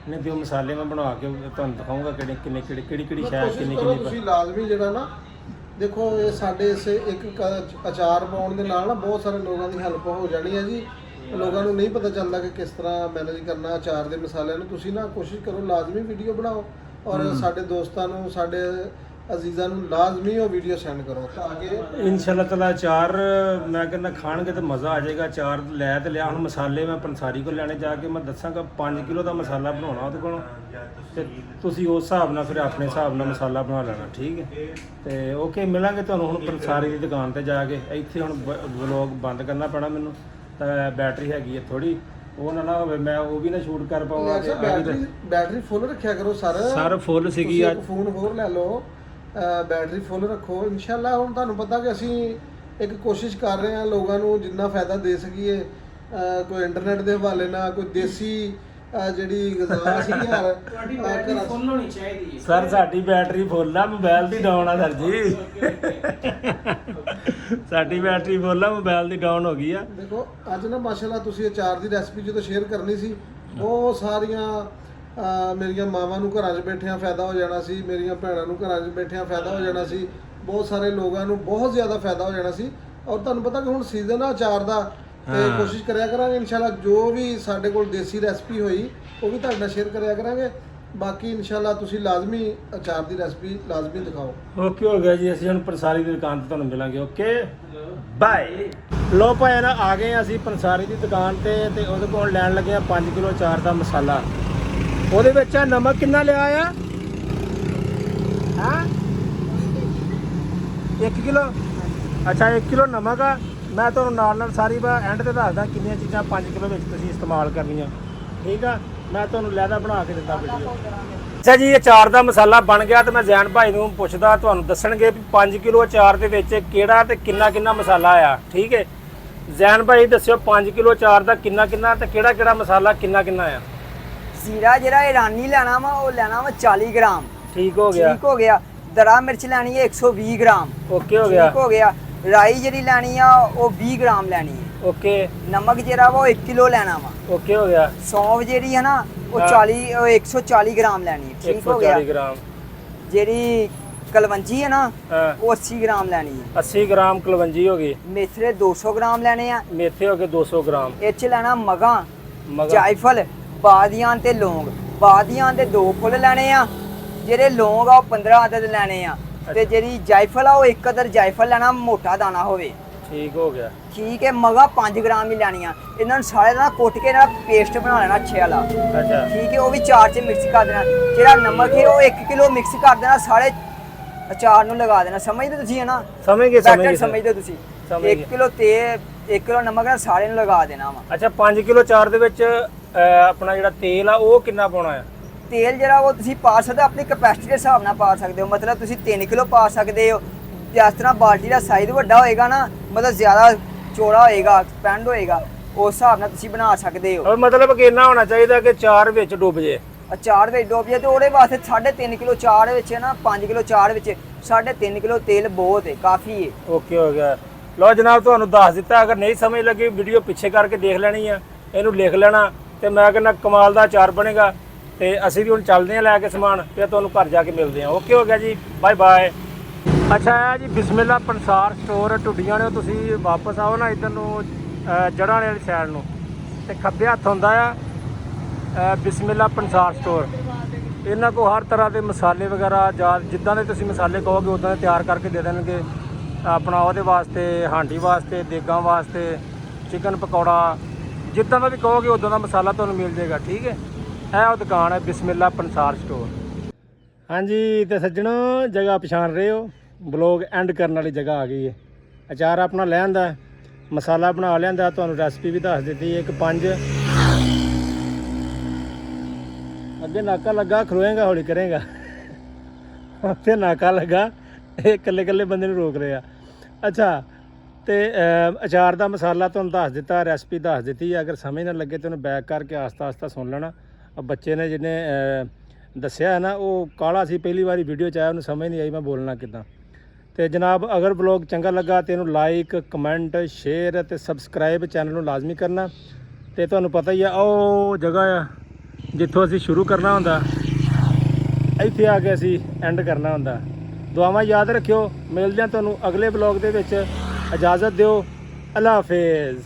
ਨਹੀਂ ਤੇ ਉਹ ਮਸਾਲੇ ਮੈਂ ਬਣਾ ਕੇ ਤੁਹਾਨੂੰ ਦਿਖਾਊਂਗਾ ਕਿਹੜੀ ਕਿਹੜੀ ਸ਼ਾਇਦ ਕਿੰਨੀ ਤੁਸੀਂ ਲਾਜ਼ਮੀ ਜਿਹੜਾ ਨਾ ਦੇਖੋ ਇਹ ਸਾਡੇ ਇਸ ਇੱਕ ਅਚਾਰ ਪਾਉਣ ਦੇ ਨਾਲ ਨਾ ਬਹੁਤ ਸਾਰੇ ਲੋਕਾਂ ਦੀ ਹੈਲਪ ਹੋ ਜਾਣੀ ਹੈ ਜੀ। ਲੋਕਾਂ ਨੂੰ ਨਹੀਂ ਪਤਾ ਚੱਲਦਾ ਕਿ ਕਿਸ ਤਰ੍ਹਾਂ ਮੈਨੇਜ ਕਰਨਾ ਅਚਾਰ ਦੇ ਮਸਾਲਿਆਂ ਨੂੰ। ਤੁਸੀਂ ਨਾ ਕੋਸ਼ਿਸ਼ ਕਰੋ ਲਾਜ਼ਮੀ ਵੀਡੀਓ ਬਣਾਓ ਔਰ ਸਾਡੇ ਦੋਸਤਾਂ ਨੂੰ ਸਾਡੇ ਅਜ਼ੀਜ਼ਾਂ ਨੂੰ ਲਾਜ਼ਮੀ ਉਹ ਵੀਡੀਓ ਸੈਂਡ ਕਰੋ ਤਾਂ ਕਿ ਇਨਸ਼ਾਅੱਲਾ ਤਾਲਾ ਅਚਾਰ ਮੈਂ ਕਹਿੰਦਾ ਖਾਣਗੇ ਤਾਂ ਮਜ਼ਾ ਆ ਜਾਏਗਾ। ਅਚਾਰ ਲੈ ਤੇ ਲਿਆ, ਹੁਣ ਮਸਾਲੇ ਮੈਂ ਪੰਸਾਰੀ ਕੋਲ ਲੈਣੇ ਜਾ ਕੇ ਮੈਂ ਦੱਸਾਂਗਾ 5 ਕਿਲੋ ਦਾ ਮਸਾਲਾ ਬਣਾਉਣਾ ਉਹਦੇ ਕੋਲੋਂ, ਤੇ ਤੁਸੀਂ ਉਸ ਹਿਸਾਬ ਨਾਲ ਫਿਰ ਆਪਣੇ ਹਿਸਾਬ ਨਾਲ ਮਸਾਲਾ ਬਣਾ ਲੈਣਾ, ਠੀਕ ਹੈ। ਤੇ ਓਕੇ ਮਿਲਾਂਗੇ ਤੁਹਾਨੂੰ ਹੁਣ ਪੰਸਾਰੀ ਦੀ ਦੁਕਾਨ ਤੇ ਜਾ ਕੇ। ਇੱਥੇ ਹੁਣ ਵਲੋਗ ਬੰਦ ਕਰਨਾ ਪੈਣਾ ਮੈਨੂੰ, ਤਾਂ ਬੈਟਰੀ ਹੈਗੀ ਹੈ ਥੋੜੀ, ਉਹ ਨਾ ਹੋਵੇ ਮੈਂ ਉਹ ਵੀ ਨਾ ਸ਼ੂਟ ਕਰ ਪਾਵਾਂਗਾ। ਬੈਟਰੀ ਫੁੱਲ ਰੱਖਿਆ ਕਰੋ ਸਰ ਫੁੱਲ ਸੀਗੀ ਅੱਜ। ਫੋਨ ਹੋਰ ਲੈ ਲਓ, ਬੈਟਰੀ ਫੁੱਲ ਰੱਖੋ ਇਨਸ਼ਾਅੱਲਾ। ਹੁਣ ਤੁਹਾਨੂੰ ਪਤਾ ਕਿ ਅਸੀਂ ਇੱਕ ਕੋਸ਼ਿਸ਼ ਕਰ ਰਹੇ ਹਾਂ ਲੋਕਾਂ ਨੂੰ ਜਿੰਨਾ ਫਾਇਦਾ ਦੇ ਸਕੀਏ, ਕੋਈ ਇੰਟਰਨੈਟ ਦੇ ਹਵਾਲੇ ਨਾਲ, ਕੋਈ ਦੇਸੀ ਜਿਹੜੀ ਗਜ਼ਾ ਸੀ ਯਾਰ ਤੁਹਾਡੀ ਬੈਟਰੀ ਫੁੱਲ ਹੋਣੀ ਚਾਹੀਦੀ ਹੈ ਸਰ। ਸਾਡੀ ਬੈਟਰੀ ਫੁੱਲ ਆ, ਮੋਬਾਈਲ ਦੀ ਡਾਊਨ ਆ ਸਰ ਜੀ। ਸਾਡੀ ਬੈਟਰੀ ਫੁੱਲ ਆ, ਮੋਬਾਈਲ ਦੀ ਡਾਊਨ ਹੋ ਗਈ ਆ। ਦੇਖੋ ਅੱਜ ਨਾ ਮਾਸ਼ਾਅੱਲਾ ਤੁਸੀਂ ਅਚਾਰ ਦੀ ਰੈਸਪੀ ਜਦੋਂ ਸ਼ੇਅਰ ਕਰਨੀ ਸੀ, ਬਹੁਤ ਸਾਰੀਆਂ ਮੇਰੀਆਂ ਮਾਵਾਂ ਨੂੰ ਘਰਾਂ 'ਚ ਬੈਠਿਆਂ ਫਾਇਦਾ ਹੋ ਜਾਣਾ ਸੀ, ਮੇਰੀਆਂ ਭੈਣਾਂ ਨੂੰ ਘਰਾਂ 'ਚ ਬੈਠਿਆਂ ਫਾਇਦਾ ਹੋ ਜਾਣਾ ਸੀ, ਬਹੁਤ ਸਾਰੇ ਲੋਕਾਂ ਨੂੰ ਬਹੁਤ ਜ਼ਿਆਦਾ ਫਾਇਦਾ ਹੋ ਜਾਣਾ ਸੀ। ਔਰ ਤੁਹਾਨੂੰ ਪਤਾ ਕਿ ਹੁਣ ਸੀਜ਼ਨ ਆ ਅਚਾਰ ਦਾ, ਤੇ ਕੋਸ਼ਿਸ਼ ਕਰਿਆ ਕਰਾਂਗੇ ਇਨਸ਼ਾਅੱਲਾ ਜੋ ਵੀ ਸਾਡੇ ਕੋਲ ਦੇਸੀ ਰੈਸਪੀ ਹੋਈ ਉਹ ਵੀ ਤੁਹਾਡੇ ਨਾਲ ਸ਼ੇਅਰ ਕਰਿਆ ਕਰਾਂਗੇ। ਬਾਕੀ ਇਨਸ਼ਾਅੱਲਾ ਤੁਸੀਂ ਲਾਜ਼ਮੀ ਅਚਾਰ ਦੀ ਰੈਸਪੀ ਲਾਜ਼ਮੀ ਦਿਖਾਓ। ਓਕੇ ਹੋ ਗਿਆ ਜੀ, ਅਸੀਂ ਹੁਣ ਪੰਸਾਰੀ ਦੀ ਦੁਕਾਨ ਤੇ ਤੁਹਾਨੂੰ ਮਿਲਾਂਗੇ। Okay bye. ਲੋ ਭਾਈ ਨਾ ਆ ਗਏ ਅਸੀਂ ਪੰਸਾਰੀ ਦੀ ਦੁਕਾਨ ਤੇ ਉਹਦੇ ਕੋਲ ਲੈਣ ਲੱਗੇ ਆ 5 ਕਿਲੋ ਅਚਾਰ ਦਾ ਮਸਾਲਾ। ਉਹਦੇ ਵਿੱਚ ਨਮਕ ਕਿੰਨਾ ਲਿਆ ਆ? ਹਾਂ 1 ਕਿਲੋ। ਅੱਛਾ 1 ਕਿਲੋ ਨਮਕ ਆ। ਮੈਂ ਤੁਹਾਨੂੰ ਨਾਲ ਸਾਰੀ ਐਂਡ ਤੇ ਦੱਸਦਾ ਕਿੰਨੀਆਂ ਚੀਜ਼ਾਂ 5 ਕਿਲੋ ਵਿੱਚ ਤੁਸੀਂ ਇਸਤੇਮਾਲ ਕਰਨੀਆਂ, ਠੀਕ ਆ। ਮੈਂ ਤੁਹਾਨੂੰ ਲੈਦਾ ਬਣਾ ਕੇ ਦਿੰਦਾ ਵੀਡੀਓ। ਅੱਛਾ ਜੀ ਅਚਾਰ ਦਾ ਮਸਾਲਾ ਬਣ ਗਿਆ ਤੇ ਮੈਂ ਜ਼ੈਨ ਭਾਈ ਨੂੰ ਪੁੱਛਦਾ, ਤੁਹਾਨੂੰ ਦੱਸਣਗੇ ਵੀ 5 ਕਿਲੋ ਅਚਾਰ ਦੇ ਵਿੱਚ ਕਿਹੜਾ ਤੇ ਕਿੰਨਾ ਮਸਾਲਾ ਆ, ਠੀਕ ਹੈ। ਜ਼ੈਨ ਭਾਈ ਦੱਸਿਓ 5 ਕਿਲੋ ਅਚਾਰ ਦਾ ਕਿੰਨਾ ਤੇ ਕਿਹੜਾ ਮਸਾਲਾ ਕਿੰਨਾ ਆ? ਜ਼ੀਰਾ ਜਿਹੜਾ ਇਰਾਨੀ ਲੈਣਾ ਵਾ ਉਹ ਲੈਣਾ ਵਾ 40 ਗ੍ਰਾਮ। ਠੀਕ ਹੋ ਗਿਆ। ਠੀਕ ਹੋ ਗਿਆ। ਦਰਾ ਮਿਰਚ ਲੈਣੀ ਹੈ 120 ਗ੍ਰਾਮ। ਓਕੇ ਹੋ ਗਿਆ। ਠੀਕ ਹੋ ਗਿਆ। ਰਾਈ ਜਿਹੜੀ ਲੈਣੀ ਆ ਉਹ 20 ਗ੍ਰਾਮ ਲੈਣੀ ਹੈ। ਓਕੇ। ਨਮਕ ਜਿਹੜਾ ਵਾ ਉਹ 1 ਕਿਲੋ ਲੈਣਾ ਵਾ। ਓਕੇ ਹੋ ਗਿਆ। ਸੌਂਫ ਜਿਹੜੀ ਹੈ ਨਾ ਉਹ 140 ਗ੍ਰਾਮ ਲੈਣੀ ਹੈ। ਠੀਕ ਹੋ ਗਿਆ। 140 ਗ੍ਰਾਮ। ਜਿਹੜੀ ਕਲਵੰਜੀ ਹੈ ਨਾ ਉਹ 80 ਗ੍ਰਾਮ ਲੈਣੀ ਹੈ। 80 ਗ੍ਰਾਮ ਕਲਵੰਜੀ ਹੋ ਗਈ। ਮੇਥਰੇ 200 ਗ੍ਰਾਮ ਲੈਣੇ ਆ। ਮੇਥੇ ਹੋ ਗਏ 200 ਗ੍ਰਾਮ। ਇਹ ਚ ਲੈਣਾ ਮਗਾ, ਜਾਇਫਲ, ਬਾਦੀਆਂ ਤੇ ਲੌਂਗ। ਬਾਦੀਆਂ ਦੇ 2 ਫੁੱਲ ਲੈਣੇ ਆ, ਜਿਹੜੇ ਲੌਂਗ ਆ ਉਹ 15 ਅਦਦ ਲੈਣੇ ਆ, ਤੇ ਜਿਹੜੀ ਜਾਇਫਲ ਆ ਉਹ 1 ਅਦਦ ਜਾਇਫਲ ਲੈਣਾ, ਮੋਟਾ ਦਾਣਾ ਹੋਵੇ। ਠੀਕ ਹੋ ਗਿਆ। ਠੀਕ ਹੈ। ਮਗਾ 5 ਗ੍ਰਾਮ ਹੀ ਲੈਣੀਆਂ। ਇਹਨਾਂ ਨੂੰ ਸਾਰੇ ਦਾ ਕੁੱਟ ਕੇ ਇਹਨਾਂ ਦਾ ਪੇਸਟ ਬਣਾ ਲੈਣਾ ਅੱਛੇ ਵਾਲਾ। ਅੱਛਾ ਠੀਕ ਹੈ। ਉਹ ਵੀ ਚਾਰ ਚ ਮਿਕਸ ਕਰ ਦੇਣਾ। ਜਿਹੜਾ ਨਮਕ ਹੈ ਉਹ 1 ਕਿਲੋ ਮਿਕਸ ਕਰ ਦੇਣਾ, ਸਾਰੇ ਅਚਾਰ ਨੂੰ ਲਗਾ ਦੇਣਾ। ਸਮਝਦੇ ਤੁਸੀਂ ਹੈ ਨਾ? ਸਮਝ ਗਏ ਸਮਝਦੇ ਤੁਸੀਂ। 1 ਕਿਲੋ ਤੇਲ 1 ਕਿਲੋ ਨਮਕ ਨਾਲ ਸਾਰੇ ਨੂੰ ਲਗਾ ਦੇਣਾ ਵਾ। ਅੱਛਾ 5 ਕਿਲੋ ਅਚਾਰ ਦੇ ਵਿੱਚ ਆਪਣਾ ਜਿਹੜਾ ਤੇਲ ਆ ਉਹ ਕਿੰਨਾ ਪਾਉਣਾ ਆ? ਤੇਲ ਜਿਹੜਾ ਉਹ ਤੁਸੀਂ ਪਾ ਸਕਦੇ ਹੋ ਆਪਣੀ ਕਪੈਸਿਟੀ ਦੇ ਹਿਸਾਬ ਨਾਲ ਪਾ ਸਕਦੇ ਹੋ। ਮਤਲਬ ਤੁਸੀਂ 3 ਕਿਲੋ ਪਾ ਸਕਦੇ ਹੋ। ਜਿਸ ਤਰ੍ਹਾਂ ਬਾਲਟੀ ਦਾ ਸਾਈਜ਼ ਵੱਡਾ ਹੋਏਗਾ ਨਾ, ਮਤਲਬ ਜ਼ਿਆਦਾ ਚੌੜਾ ਹੋਏਗਾ, ਐਕਸਪੈਂਡ ਹੋਏਗਾ, ਉਸ ਹਿਸਾਬ ਨਾਲ ਤੁਸੀਂ ਬਣਾ ਸਕਦੇ ਹੋ। ਮਤਲਬ ਕਿੰਨਾ ਹੋਣਾ ਚਾਹੀਦਾ ਕਿ ਅਚਾਰ ਵਿੱਚ ਡੁੱਬ ਜੇ? ਅਚਾਰ ਵਿੱਚ ਡੁੱਬ ਜੇ ਤੇ ਉਹਦੇ ਵਾਸਤੇ 3.5 ਕਿਲੋ ਅਚਾਰ ਵਿੱਚ ਨਾ 5 ਕਿਲੋ ਅਚਾਰ ਵਿੱਚ 3.5 ਕਿਲੋ ਤੇਲ ਬਹੁਤ ਹੈ, ਕਾਫੀ ਹੈ। ਓਕੇ ਹੋ ਗਿਆ। ਲਓ ਜਨਾਬ ਤੁਹਾਨੂੰ ਦੱਸ ਦਿੱਤਾ। ਅਗਰ ਨਹੀਂ ਸਮਝ ਲੱਗੀ ਵੀਡੀਓ ਪਿੱਛੇ ਕਰਕੇ ਦੇਖ ਲੈਣੀ ਆ, ਇਹਨੂੰ ਲਿਖ ਲੈਣਾ, ਤੇ ਮੈਂ ਕਹਿੰਦਾ ਕਮਾਲ ਦਾ ਅਚਾਰ ਬਣੇਗਾ। ਤੇ ਅਸੀਂ ਵੀ ਹੁਣ ਚੱਲਦੇ ਹਾਂ ਲੈ ਕੇ ਸਮਾਨ, ਤੇ ਤੁਹਾਨੂੰ ਘਰ ਜਾ ਕੇ ਮਿਲਦੇ ਹਾਂ। ਓਕੇ ਹੋ ਗਿਆ ਜੀ, ਬਾਏ ਬਾਏ। ਅੱਛਾ ਆ ਜੀ ਬਿਸਮਿਲ੍ਲਾ ਪੰਸਾਰ ਸਟੋਰ ਟੁੱਡੀਆਂ ਨੇ। ਤੁਸੀਂ ਵਾਪਸ ਆਓ ਨਾ ਇੱਧਰ ਨੂੰ ਜੜ੍ਹਾਂ ਵਾਲੀ ਸਾਈਡ ਨੂੰ, ਤੇ ਖੱਬੇ ਹੱਥ ਹੁੰਦਾ ਆ ਬਿਸਮਿਲ੍ਲਾ ਪੰਸਾਰ ਸਟੋਰ। ਇਹਨਾਂ ਕੋਲ ਹਰ ਤਰ੍ਹਾਂ ਦੇ ਮਸਾਲੇ ਵਗੈਰਾ ਜਾਂ ਜਿੱਦਾਂ ਦੇ ਤੁਸੀਂ ਮਸਾਲੇ ਕਹੋਗੇ ਉੱਦਾਂ ਦੇ ਤਿਆਰ ਕਰਕੇ ਦੇ ਦੇਣਗੇ। ਆਪਣਾ ਉਹਦੇ ਵਾਸਤੇ, ਹਾਂਡੀ ਵਾਸਤੇ, ਦੇਗਾਂ ਵਾਸਤੇ, ਚਿਕਨ ਪਕੌੜਾ, ਜਿੱਦਾਂ ਦਾ ਵੀ ਕਹੋਗੇ ਉੱਦਾਂ ਦਾ ਮਸਾਲਾ ਤੁਹਾਨੂੰ ਮਿਲ ਜਾਏਗਾ। ਠੀਕ ਹੈ, ਇਹ ਉਹ ਦੁਕਾਨ ਹੈ ਬਿਸਮਿਲ੍ਲਾ ਪੰਸਾਰ ਸਟੋਰ। ਹਾਂਜੀ ਤੇ ਸੱਜਣੋ, ਜਗ੍ਹਾ ਪਛਾਣ ਰਹੇ ਹੋ, ਬਲੌਗ ਐਂਡ ਕਰਨ ਵਾਲੀ ਜਗ੍ਹਾ ਆ ਗਈ ਹੈ। ਅਚਾਰ ਆਪਣਾ ਲੈ ਆਂਦਾ, ਮਸਾਲਾ ਬਣਾ ਲਿਆਂਦਾ, ਤੁਹਾਨੂੰ ਰੈਸਪੀ ਵੀ ਦੱਸ ਦਿੱਤੀ ਹੈ। 5 ਅੱਗੇ ਨਾਕਾ ਲੱਗਾ, ਖਲੋਏਗਾ ਹੌਲੀ ਕਰੇਗਾ। ਉੱਥੇ ਨਾਕਾ ਲੱਗਾ, ਇਹ ਇਕੱਲੇ ਇਕੱਲੇ ਬੰਦੇ ਨੂੰ ਰੋਕ ਰਿਹਾ। ਅੱਛਾ, ਤੇ ਅਚਾਰ ਦਾ ਮਸਾਲਾ ਤੁਹਾਨੂੰ ਦੱਸ ਦਿੱਤਾ, ਰੈਸਪੀ ਦੱਸ ਦਿੱਤੀ ਹੈ। ਅਗਰ ਸਮਝ ਨਾ ਲੱਗੇ ਤਾਂ ਉਹਨੂੰ ਬੈਕ ਕਰਕੇ ਆਸਤਾ ਆਸਤਾ ਸੁਣ ਲੈਣਾ। ਬੱਚੇ ਨੇ ਜਿਹਨੇ ਦੱਸਿਆ ਹੈ ਨਾ, ਉਹ ਕਾਲਾ ਸੀ, ਪਹਿਲੀ ਵਾਰੀ ਵੀਡੀਓ 'ਚ ਆਇਆ, ਉਹਨੂੰ ਸਮਝ ਨਹੀਂ ਆਈ ਮੈਂ ਬੋਲਣਾ ਕਿੱਦਾਂ। ਤੇ ਜਨਾਬ, ਅਗਰ ਬਲੌਗ ਚੰਗਾ ਲੱਗਾ ਤੇ ਇਹਨੂੰ ਲਾਈਕ, ਕਮੈਂਟ, ਸ਼ੇਅਰ ਅਤੇ ਸਬਸਕ੍ਰਾਈਬ ਚੈਨਲ ਨੂੰ ਲਾਜ਼ਮੀ ਕਰਨਾ। ਤੇ ਤੁਹਾਨੂੰ ਪਤਾ ਹੀ ਆ, ਉਹ ਜਗ੍ਹਾ ਆ ਜਿੱਥੋਂ ਅਸੀਂ ਸ਼ੁਰੂ ਕਰਨਾ ਹੁੰਦਾ, ਇੱਥੇ ਆ ਕੇ ਅਸੀਂ ਐਂਡ ਕਰਨਾ ਹੁੰਦਾ। ਦੁਆਵਾਂ ਯਾਦ ਰੱਖਿਓ। ਮਿਲਦੇ ਹਾਂ ਤੁਹਾਨੂੰ ਅਗਲੇ ਬਲੌਗ ਦੇ ਵਿੱਚ। ਇਜਾਜ਼ਤ ਦਿਓ। ਅੱਲਾ ਹਾਫਿਜ਼।